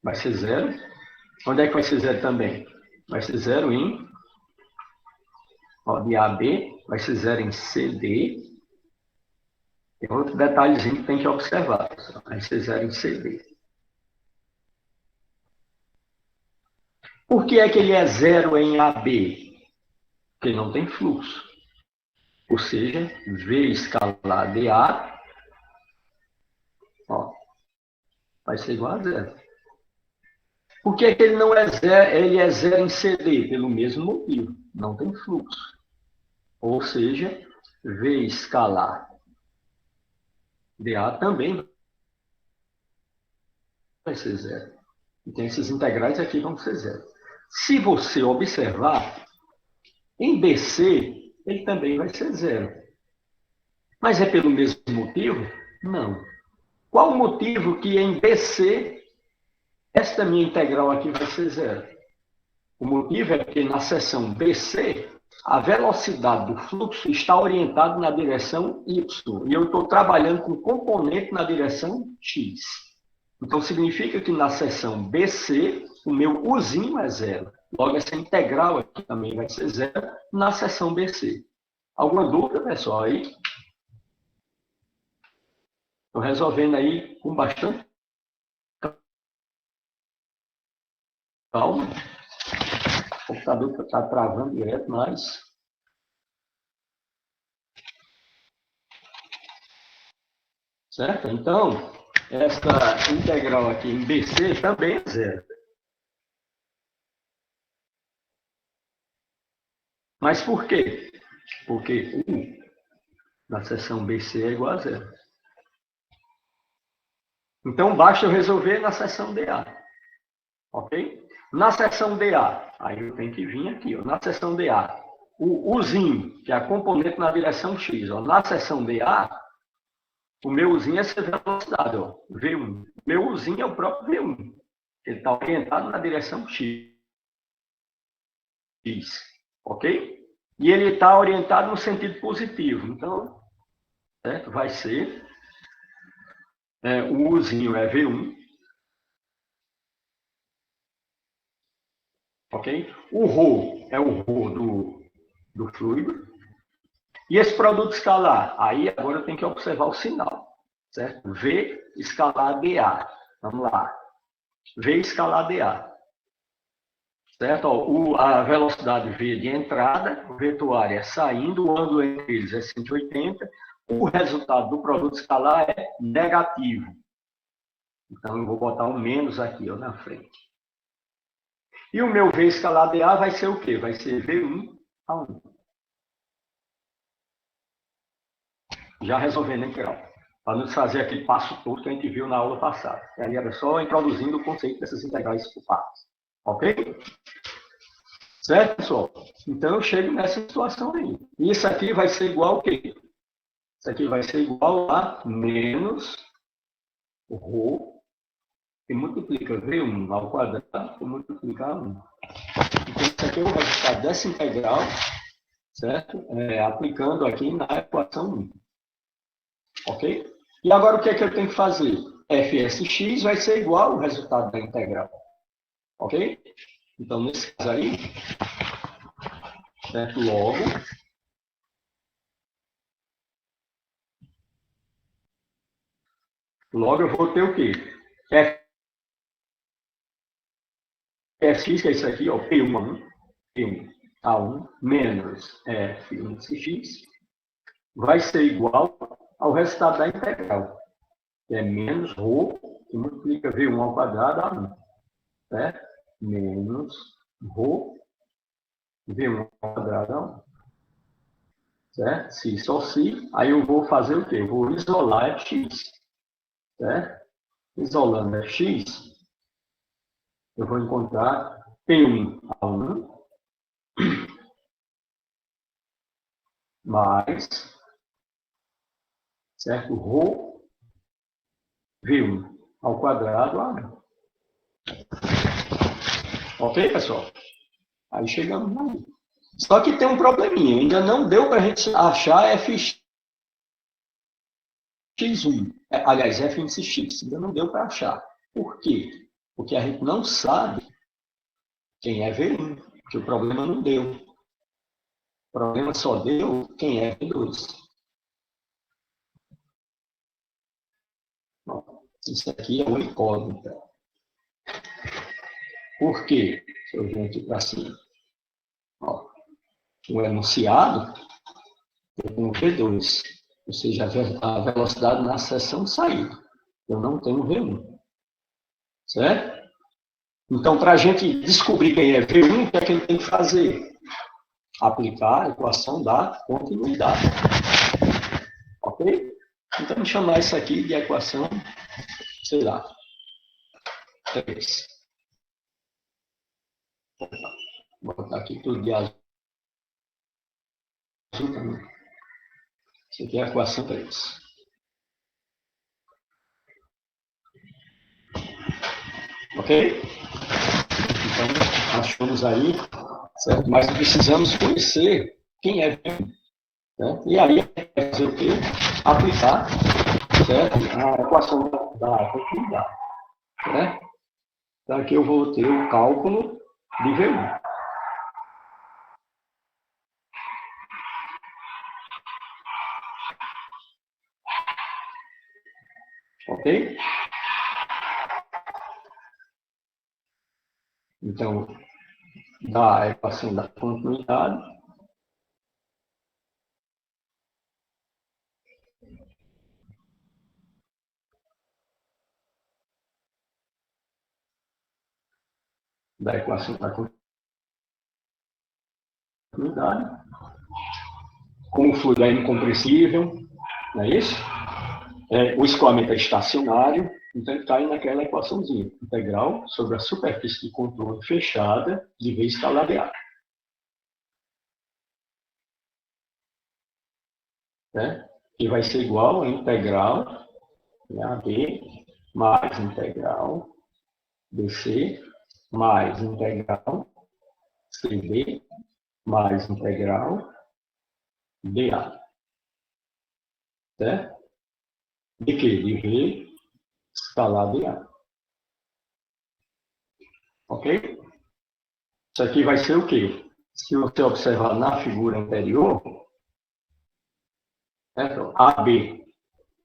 vai ser zero. Onde é que vai ser zero também? Vai ser zero em, ó, de AB, vai ser zero em CD. Tem outro detalhezinho que tem que observar, pessoal. Vai ser zero em CD. Por que é que ele é zero em AB? Porque não tem fluxo. Ou seja, V escalar dA, ó, vai ser igual a zero. Por que é que ele não é zero? Ele é zero em CD? Pelo mesmo motivo. Não tem fluxo. Ou seja, V escalar dA também vai ser zero. Então, esses integrais aqui vão ser zero. Se você observar, em BC, ele também vai ser zero. Mas é pelo mesmo motivo? Não. Qual o motivo que em BC, esta minha integral aqui vai ser zero? O motivo é que na seção BC, a velocidade do fluxo está orientada na direção Y. E eu estou trabalhando com componente na direção X. Então, significa que na seção BC, o meu Uzinho é zero. Logo, essa integral aqui também vai ser zero na seção BC. Alguma dúvida, pessoal, aí? Estou resolvendo aí com bastante calma. O computador está travando direto, mas... Certo? Então, essa integral aqui em BC também é zero. Mas por quê? Porque U na seção BC é igual a zero. Então, basta eu resolver na seção DA. Ok? Na seção DA, aí eu tenho que vir aqui, ó, na seção DA, o Uzinho, que é a componente na direção X, ó, na seção DA, o meu Uzinho é essa velocidade, ó, V1. O meu Uzinho é o próprio V1. Ele está orientado na direção X. Ok? E ele está orientado no sentido positivo. Então, certo? Vai ser o Uzinho é V1. Ok? O ρ é o ρ do fluido. E esse produto escalar? Aí agora eu tenho que observar o sinal. Certo? V escalar dA. Vamos lá. V escalar dA. Certo? Ó, a velocidade V de entrada, o vetor é saindo, o ângulo entre eles é 180. O resultado do produto escalar é negativo. Então, eu vou botar um menos aqui, ó, na frente. E o meu V escalar dA vai ser o quê? Vai ser V1 a 1. Já resolvendo a integral. Para não fazer aquele passo todo que a gente viu na aula passada. E aí era só introduzindo o conceito dessas integrais por partes. Ok? Certo, pessoal? Então, eu chego nessa situação aí. Isso aqui vai ser igual ao quê? Isso aqui vai ser igual a menos ρ, que multiplica V1 ao quadrado, que multiplica a 1. Então, isso aqui é o resultado dessa integral, certo? Aplicando aqui na equação 1. Ok? E agora o que é que eu tenho que fazer? Fsx vai ser igual ao resultado da integral. Ok? Então, nesse caso aí, certo? Logo eu vou ter o quê? Fx, que é isso aqui, ó, P1 P1A1 menos F1 de x, vai ser igual ao resultado da integral, que é menos ρ, que multiplica V1 ao quadrado A1, certo? Menos ρ, V1 ao quadrado A1, certo? Se só se, aí eu vou fazer o quê? Eu vou isolar Fx, certo? Isolando Fx, eu vou encontrar P1A1 mais, certo? Rho V1 ao quadrado A1. Ok, pessoal? Aí chegamos aí. Só que tem um probleminha. Ainda não deu para a gente achar fx1. Aliás, f índice x. Ainda não deu para achar. Por quê? Porque a gente não sabe quem é V1. Porque o problema não deu. O problema só deu quem é V2. Bom, isso aqui é uma incógnita. Por quê? Deixa eu vir aqui para cima. Ó, o enunciado tem um V2, ou seja, a velocidade na seção saída. Eu não tenho V1. Certo? Então, para a gente descobrir quem é V1, o que é que a gente tem que fazer? Aplicar a equação da continuidade. Ok? Então, vamos chamar isso aqui de equação, sei lá, 3. Vou botar aqui tudo de azul também. Isso aqui é a equação 3. Ok? Então, achamos aí, certo? Mas precisamos conhecer quem é V1. Certo? E aí, fazer o quê? Aplicar, certo? A equação da continuidade. Certo? Então, aqui eu vou ter o cálculo de V1. Ok? Então, da equação da continuidade, da equação da continuidade, como o fluido é incompressível, não é isso? O escoamento é estacionário, então ele está aí naquela equaçãozinha, integral sobre a superfície de controle fechada de V escalar dA. Né? Que vai ser igual a integral AB mais integral BC mais integral CD mais integral dA. Certo? De quê? De V escalar dA. Ok? Isso aqui vai ser o quê? Se você observar na figura anterior, certo? AB,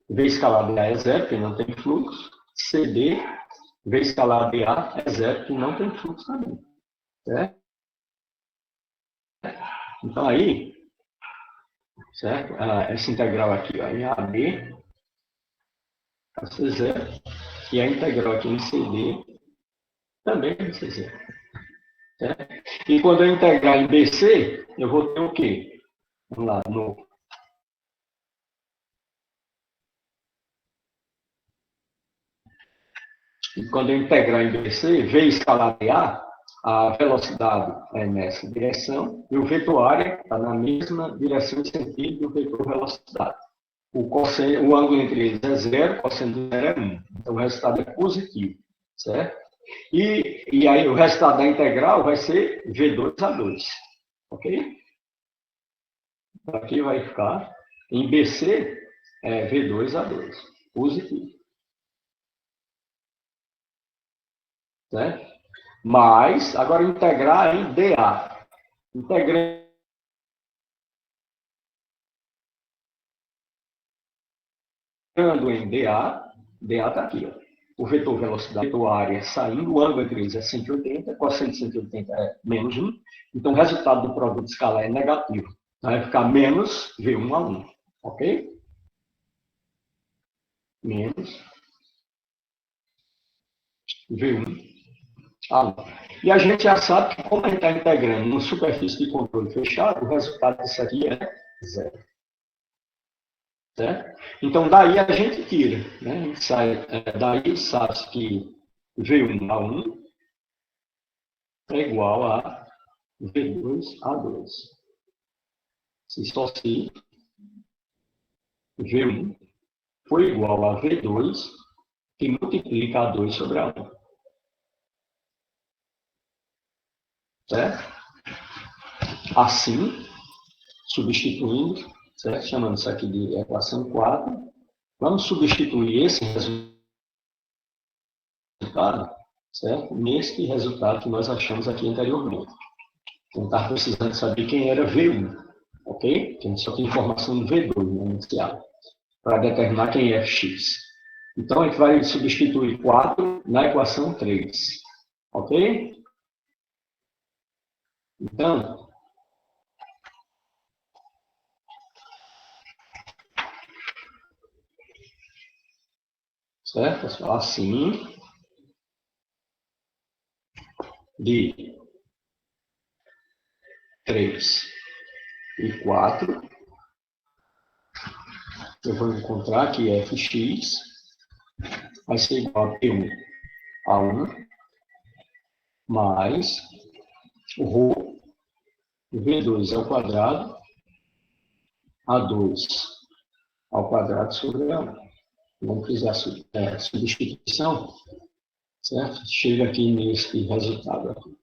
V escalar dA é zero, que não tem fluxo. CD, V escalar dA é zero, que não tem fluxo também. Certo? Então, aí, certo? Essa integral aqui, ó, em AB, vai ser zero. E a integral aqui em CD também vai ser zero. Certo? E quando eu integrar em BC, eu vou ter o quê? Vamos lá, e quando eu integrar em BC, V escalar dA, a velocidade é nessa direção, e o vetor área está na mesma direção e sentido do vetor velocidade. O ângulo entre eles é zero, o cosseno de zero é 1. Então, o resultado é positivo, certo? E aí, o resultado da integral vai ser V2A2, ok? Aqui vai ficar, em BC, é V2A2, positivo. Certo? Mas, agora integrar em dA. Integrando em dA, dA está aqui, ó. O vetor velocidade, o vetor área saindo, o ângulo entre eles é 180, cosseno de 180 é menos 1, então o resultado do produto escalar é negativo. Então, vai ficar menos V1A1, ok? Menos V1A1. E a gente já sabe que, como a gente está integrando numa superfície de controle fechado, o resultado disso aqui é zero. Certo? Então, daí a gente tira. Né? A gente daí sabe que V1A1 é igual a V2A2. Se só se V1 for igual a V2, que multiplica A2 sobre A1. Certo? Assim, substituindo, certo? Chamando isso aqui de equação 4, vamos substituir esse resultado, certo? Nesse resultado que nós achamos aqui anteriormente. Então, estava precisando saber quem era V1, ok? Que a gente só tem informação do V2, né, inicial, para determinar quem é X. Então, a gente vai substituir 4 na equação 3, ok? Então, certo, pessoal? Assim, de 3 e 4, eu vou encontrar que fx vai ser igual a P1 a 1 mais o ρ V2 ao quadrado A2 ao quadrado sobre A1. Vamos fizer a substituição, certo? Chega aqui nesse resultado aqui.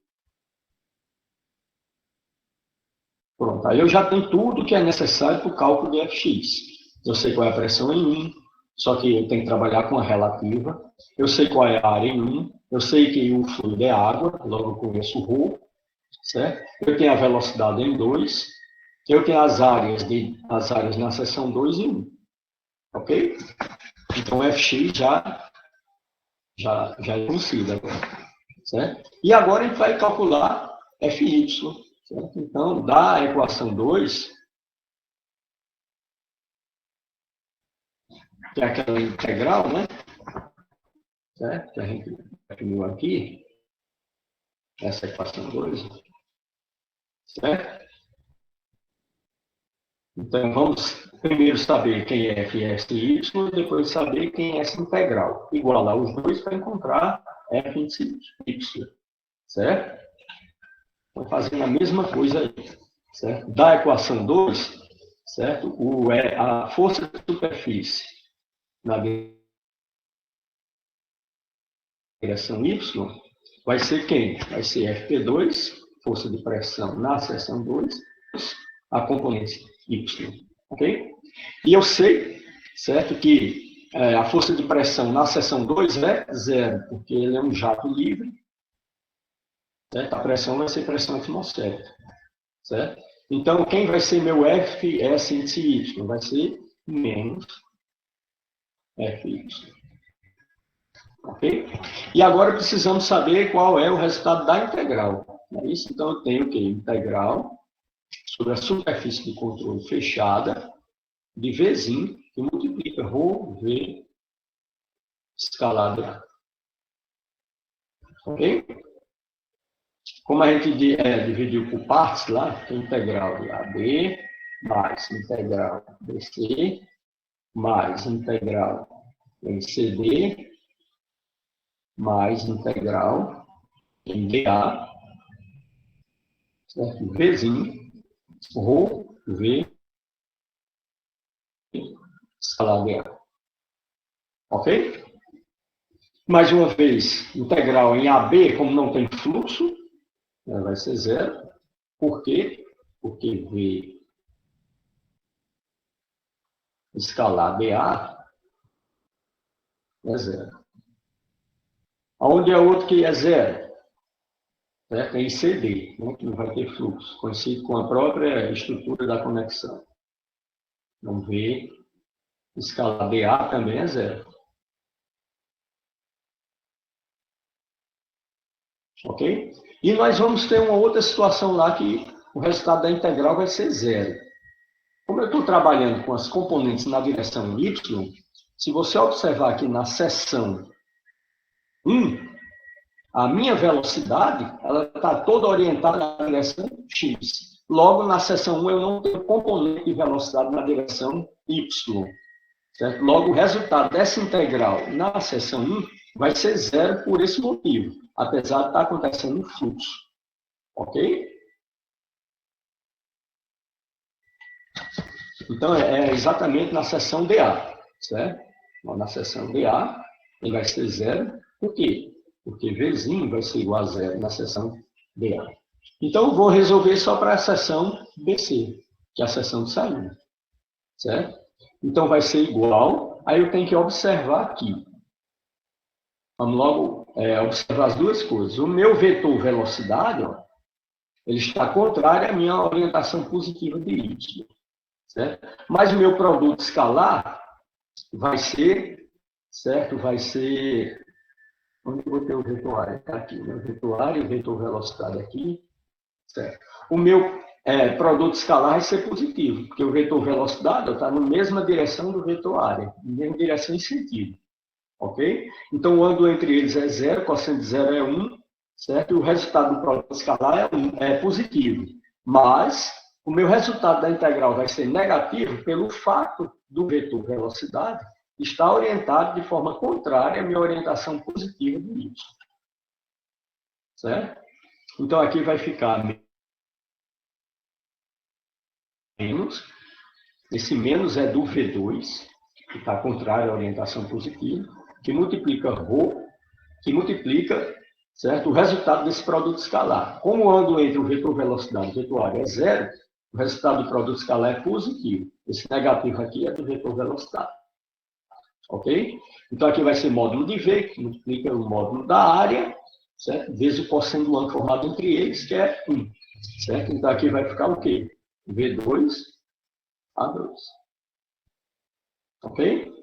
Pronto, aí eu já tenho tudo que é necessário para o cálculo de Fx. Eu sei qual é a pressão em 1, só que eu tenho que trabalhar com a relativa. Eu sei qual é a área em 1, eu sei que o fluido é água, logo eu conheço o ρ, certo? Eu tenho a velocidade em 2, eu tenho as áreas na seção 2 e 1, ok? Então, Fx já é conhecido agora, certo? E agora a gente vai calcular Fy, certo? Então, da equação 2, que é aquela integral, né? Certo? Que a gente definiu aqui, essa equação 2, certo? Então, vamos primeiro saber quem é Fsy e depois saber quem é essa integral. Igualar os dois para encontrar Fy, certo? Então, fazendo a mesma coisa aí, certo? Da equação 2, certo? A força de superfície na direção Y vai ser quem? Vai ser Fp2, força de pressão na seção 2, a componente Y, ok? E eu sei, certo, que a força de pressão na seção 2 é zero, porque ele é um jato livre, certo? A pressão vai ser pressão atmosférica, certo? Então, quem vai ser meu Fs índice Y? Vai ser menos Fy. Ok? E agora precisamos saber qual é o resultado da integral. É isso? Então, eu tenho que integral sobre a superfície de controle fechada de Vzinho, que multiplica ρV escalado A. Ok? Como a gente dividiu por partes lá, tem integral de AB mais integral BC mais integral em CD mais integral em DA, certo? Vzinho, ρ, V, escalado A. Ok? Mais uma vez, integral em AB, como não tem fluxo, vai ser zero. Por quê? Porque V escalar BA é zero. Aonde é outro que é zero? Certo? É ICD, né? Que não vai ter fluxo, conhecido com a própria estrutura da conexão. Então, V, escalar BA também é zero. Ok? E nós vamos ter uma outra situação lá que o resultado da integral vai ser zero. Como eu estou trabalhando com as componentes na direção y, se você observar aqui na seção 1, a minha velocidade ela está toda orientada na direção x. Logo, na seção 1, eu não tenho componente de velocidade na direção y. Certo? Logo, o resultado dessa integral na seção 1 vai ser zero por esse motivo, apesar de estar acontecendo um fluxo. Ok? Então, é exatamente na seção DA. Certo? Então, na seção DA, ele vai ser zero. Por quê? Porque Vzinho vai ser igual a zero na seção DA. Então, eu vou resolver só para a seção BC, que é a seção de saída. Certo? Então, vai ser igual. Aí eu tenho que observar aqui. Vamos logo observar as duas coisas. O meu vetor velocidade, ó, ele está contrário à minha orientação positiva de y. Certo? Mas o meu produto escalar vai ser, certo? Vai ser... Onde eu botei o vetor área? Está aqui, né? O vetor área e o vetor velocidade aqui. Certo? O meu produto escalar vai ser positivo, porque o vetor velocidade está na mesma direção do vetor área, na mesma direção e sentido. Ok? Então, o ângulo entre eles é zero, cosseno de zero é 1, certo? E o resultado do produto escalar é positivo. Mas, o meu resultado da integral vai ser negativo pelo fato do vetor velocidade estar orientado de forma contrária à minha orientação positiva do y. Certo? Então, aqui vai ficar menos. Esse menos é do V2, que está contrário à orientação positiva, que multiplica ρ, que multiplica, certo, o resultado desse produto escalar. Como o ângulo entre o vetor velocidade e o vetor área é zero, o resultado do produto escalar é positivo. Esse negativo aqui é do vetor velocidade. Ok? Então, aqui vai ser módulo de V, que multiplica o módulo da área, certo? Vezes o cosseno do ângulo formado entre eles, que é 1. Certo? Então, aqui vai ficar o quê? V2 A2. Ok?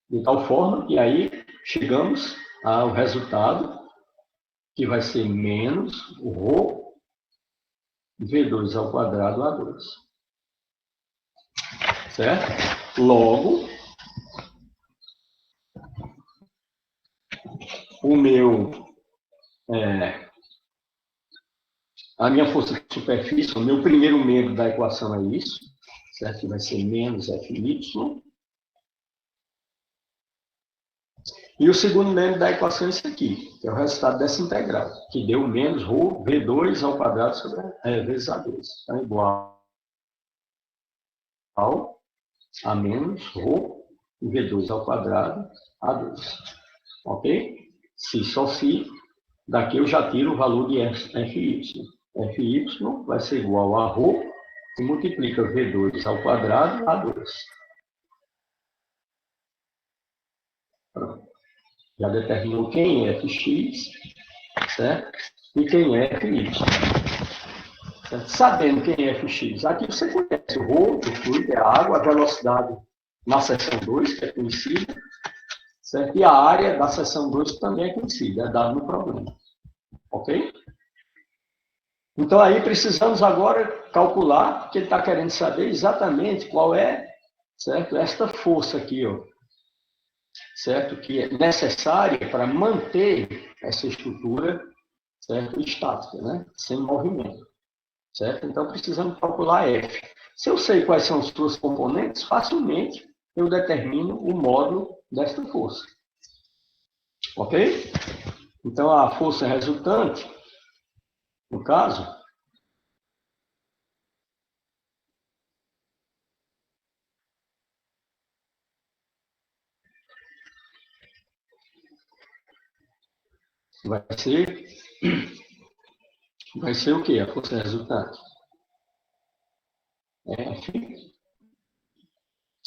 De tal forma que aí chegamos ao resultado que vai ser menos o ρ V2 ao quadrado A2. Certo? Logo, a minha força de superfície, o meu primeiro membro da equação é isso, certo? Que vai ser menos Fy. E o segundo membro da equação é esse aqui, que é o resultado dessa integral, que deu menos ρ V2 ao quadrado sobre vezes A2. Então, igual a menos ρ V2 ao quadrado A2. Ok? Se só se, daqui eu já tiro o valor de Fy. Fy vai ser igual a ρ, que multiplica V2 ao quadrado A2. Pronto. Já determinou quem é Fx, certo? E quem é Fy. Certo? Sabendo quem é Fx, aqui você conhece o ρ, o fluido, é a água, a velocidade na seção 2, que é conhecida, certo? E a área da seção 2 também é conhecida, é dado no problema. Ok? Então, aí precisamos agora calcular, que ele está querendo saber exatamente qual é, certo? Esta força aqui, ó, certo? Que é necessária para manter essa estrutura, certo? Estática, né? Sem movimento, certo? Então, precisamos calcular F. Se eu sei quais são as suas componentes, facilmente eu determino o módulo desta força. Ok? Então, a força resultante, no caso, vai ser o quê? A força resultante? F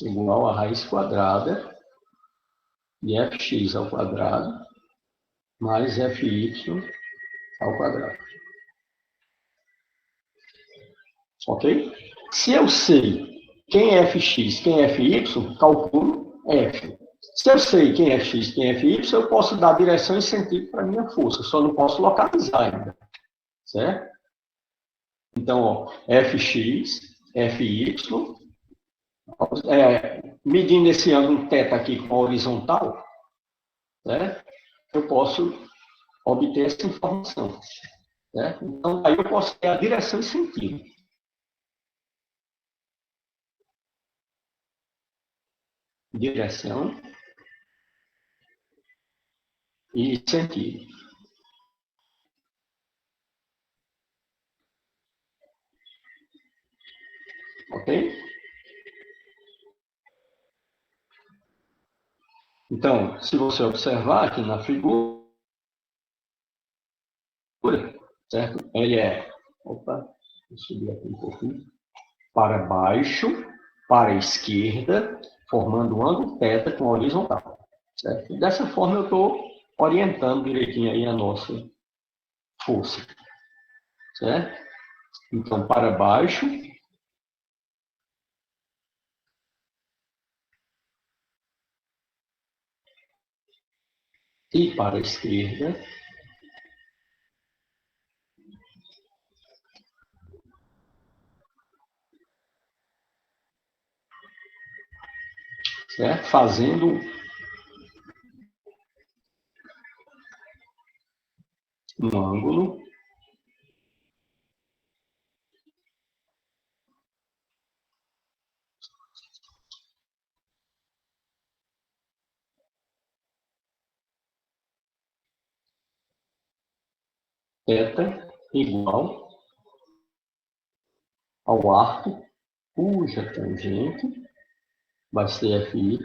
igual a raiz quadrada de fx ao quadrado mais fy ao quadrado. Ok? Se eu sei quem é fx, quem é fy, calculo f. Se eu sei quem é x, quem é fy, eu posso dar direção e sentido para a minha força, só não posso localizar ainda. Certo? Então, ó, fx, fy, medindo esse ângulo θ aqui com a horizontal, certo? Eu posso obter essa informação. Certo? Então, aí eu posso ter a direção e sentido. Direção e sentido. Ok? Então, se você observar aqui na figura, certo? Ele é, opa, vou subir aqui um pouquinho, para baixo, para a esquerda, formando um ângulo θ com a horizontal. Certo? E dessa forma eu estou orientando direitinho aí a nossa força. Certo? Então, para baixo, e para a esquerda, certo? Fazendo um ângulo θ igual ao arco cuja tangente vai ser fy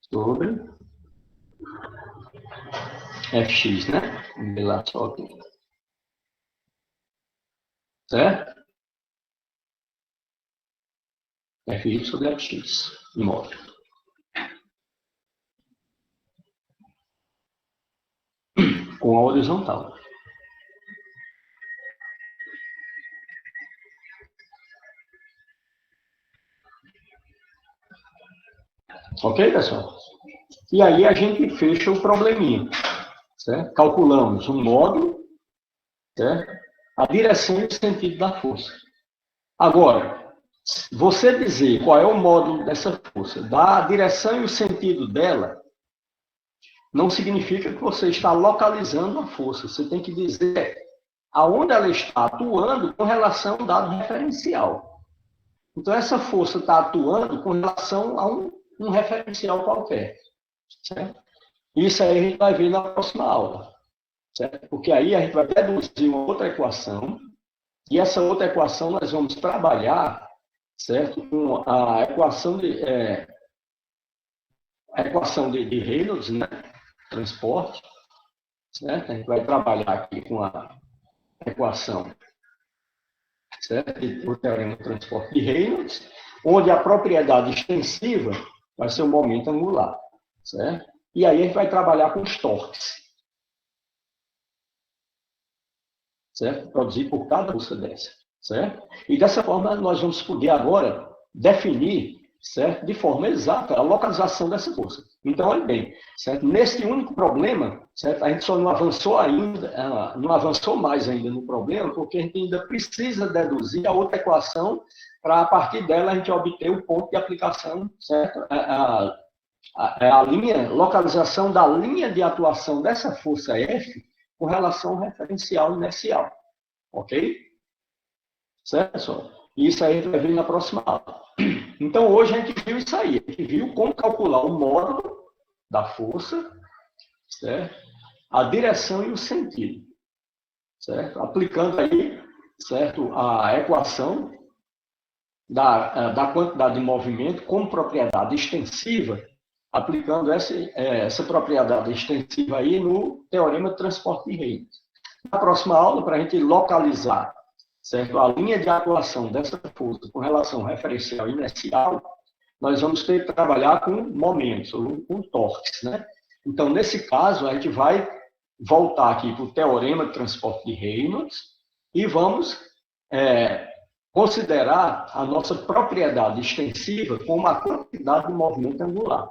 sobre fx, né? Vamos ver lá só aqui. Certo? Fy sobre fx, imóvel. Com a horizontal. Ok, pessoal? E aí a gente fecha o probleminha. Certo? Calculamos um módulo, certo? A direção e o sentido da força. Agora, você dizer qual é o módulo dessa força, da direção e o sentido dela, não significa que você está localizando a força. Você tem que dizer aonde ela está atuando com relação ao dado referencial. Então, essa força está atuando com relação a um referencial qualquer. Certo? Isso aí a gente vai ver na próxima aula. Certo? Porque aí a gente vai deduzir uma outra equação, e essa outra equação nós vamos trabalhar, certo? Com a equação de Reynolds, né? Transporte, certo? A gente vai trabalhar aqui com a equação, certo? O teorema do transporte de Reynolds, onde a propriedade extensiva vai ser o momento angular, certo? E aí a gente vai trabalhar com os torques, certo? Produzido por cada força dessa, certo? E dessa forma nós vamos poder agora definir, certo? De forma exata a localização dessa força. Então, olha bem, certo? Nesse único problema, certo? A gente só não avançou ainda, não avançou mais ainda no problema, porque a gente ainda precisa deduzir a outra equação para, a partir dela, a gente obter o ponto de aplicação, certo? Localização da linha de atuação dessa força F com relação ao referencial inercial. Ok? Certo, pessoal? Isso aí a gente vai ver na próxima aula. Então, hoje a gente viu isso aí. A gente viu como calcular o módulo da força, certo? A direção e o sentido, certo? Aplicando aí, certo, a equação da quantidade de movimento como propriedade extensiva, aplicando essa propriedade extensiva aí no teorema de transporte de Reynolds. Na próxima aula, para a gente localizar, certo? A linha de atuação dessa força com relação ao referencial inercial, nós vamos ter que trabalhar com momentos, ou com torques, né? Então, nesse caso, a gente vai voltar aqui para o teorema de transporte de Reynolds e vamos considerar a nossa propriedade extensiva como a quantidade de movimento angular.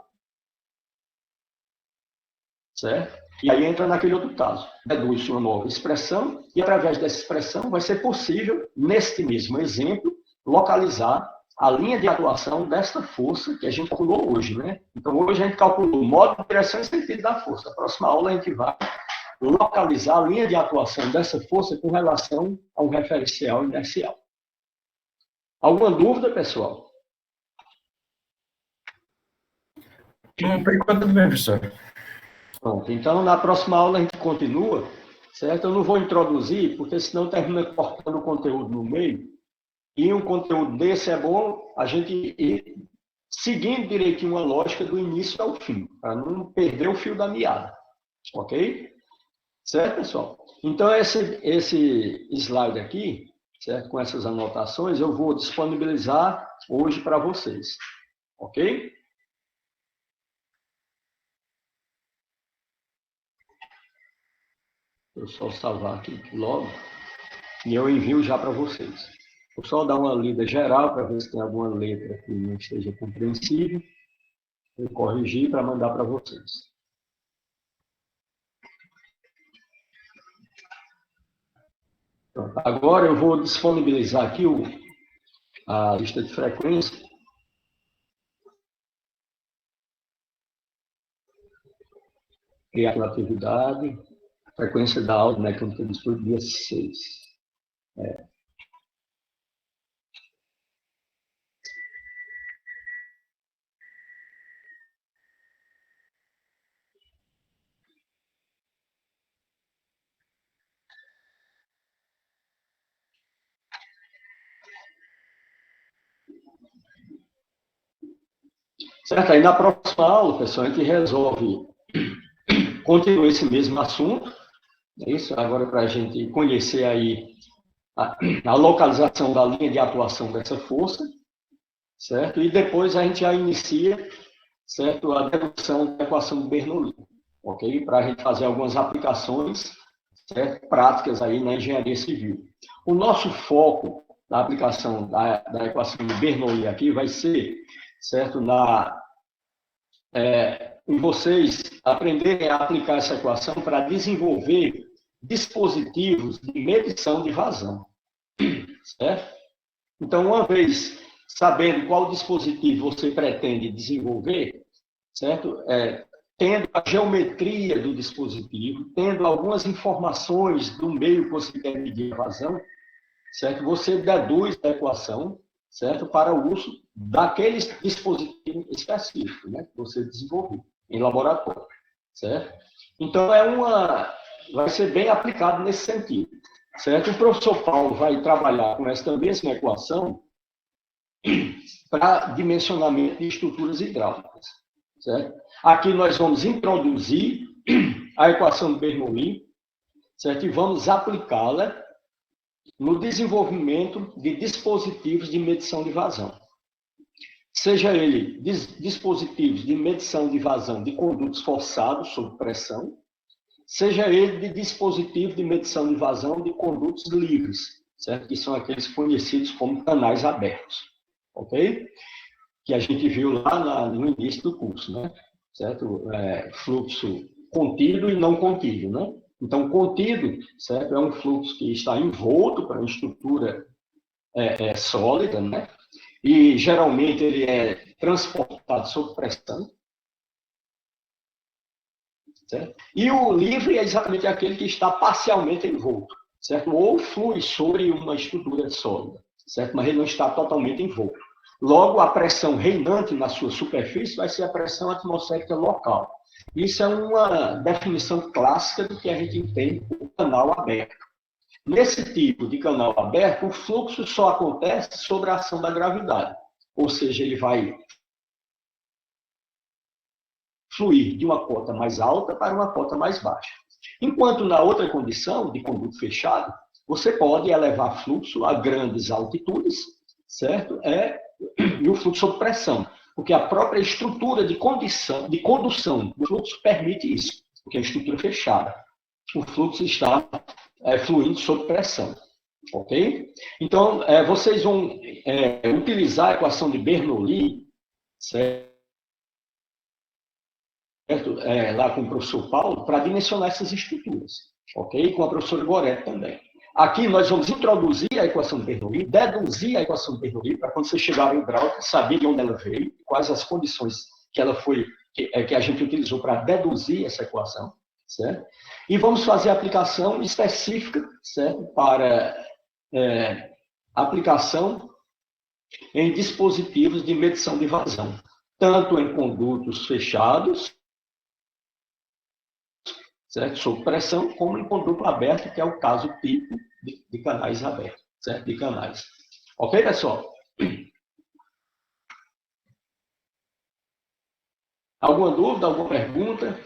Certo? E aí entra naquele outro caso. Deduz uma nova expressão e, através dessa expressão, vai ser possível, neste mesmo exemplo, localizar a linha de atuação desta força que a gente calculou hoje, né? Então, hoje a gente calculou o modo, direção e sentido da força. Na próxima aula a gente vai localizar a linha de atuação dessa força com relação a um referencial inercial. Alguma dúvida, pessoal? Não, por enquanto tudo bem, professor. Pronto, então na próxima aula a gente continua, certo? Eu não vou introduzir, porque senão termina cortando o conteúdo no meio. E um conteúdo desse é bom a gente ir seguindo direitinho a lógica do início ao fim, para não perder o fio da meada. Ok? Certo, pessoal? Então, esse slide aqui, certo? Com essas anotações, eu vou disponibilizar hoje para vocês. Ok? Eu só salvar aqui logo e eu envio já para vocês. Vou só dar uma lida geral para ver se tem alguma letra que não esteja compreensível. Eu corrigir para mandar para vocês. Pronto. Agora eu vou disponibilizar aqui a lista de frequência. Criar a atividade. Frequência da aula, né, que eu tenho para o dia 6. Certo? Aí na próxima aula, pessoal, a gente resolve, continua esse mesmo assunto, é isso? Agora para a gente conhecer aí a localização da linha de atuação dessa força, certo? E depois a gente já inicia, certo? A dedução da equação de Bernoulli, ok? Para a gente fazer algumas aplicações, certo? Práticas aí na engenharia civil. O nosso foco da aplicação da equação de Bernoulli aqui vai ser, certo? Em vocês aprenderem a aplicar essa equação para desenvolver dispositivos de medição de vazão, certo? Então, uma vez sabendo qual dispositivo você pretende desenvolver, certo? Tendo a geometria do dispositivo, tendo algumas informações do meio que você quer medir a vazão, certo? Você deduz a equação, certo? Para o uso daquele dispositivo específico, né? Que você desenvolveu em laboratório, certo? Então, vai ser bem aplicado nesse sentido, certo? O professor Paulo vai trabalhar com esta mesma equação para dimensionamento de estruturas hidráulicas, certo? Aqui nós vamos introduzir a equação de Bernoulli, certo? E vamos aplicá-la no desenvolvimento de dispositivos de medição de vazão. Seja ele dispositivos de medição de vazão de condutos forçados sob pressão, seja ele de dispositivo de medição de vazão de condutos livres, certo? Que são aqueles conhecidos como canais abertos, ok? Que a gente viu lá no início do curso, né? Certo? Fluxo contido e não contido, né? Então, contido, certo? É um fluxo que está envolto para uma estrutura sólida, né? E geralmente ele é transportado sob pressão, certo? E o livre é exatamente aquele que está parcialmente envolto, certo? Ou flui sobre uma estrutura sólida, certo? Mas ele não está totalmente envolto. Logo, a pressão reinante na sua superfície vai ser a pressão atmosférica local. Isso é uma definição clássica do que a gente entende como canal aberto. Nesse tipo de canal aberto, o fluxo só acontece sobre a ação da gravidade. Ou seja, ele vai fluir de uma cota mais alta para uma cota mais baixa. Enquanto na outra condição, de conduto fechado, você pode elevar fluxo a grandes altitudes, certo? E o fluxo sob pressão, porque a própria estrutura de condução do fluxo permite isso, porque é uma estrutura fechada. O fluxo está fluindo sob pressão, ok? Então, vocês vão utilizar a equação de Bernoulli, certo? Lá com o professor Paulo, para dimensionar essas estruturas, ok? Com a professora Goretti também. Aqui nós vamos introduzir a equação de Bernoulli, deduzir a equação de Bernoulli, para quando você chegar em hidráulica, saber de onde ela veio, quais as condições que ela foi, que a gente utilizou para deduzir essa equação, certo? E vamos fazer a aplicação específica, certo? Para aplicação em dispositivos de medição de vazão, tanto em condutos fechados, certo? Sob pressão, como em conduto aberto, que é o caso típico de canais abertos, certo? De canais. Ok, pessoal? Alguma dúvida, alguma pergunta?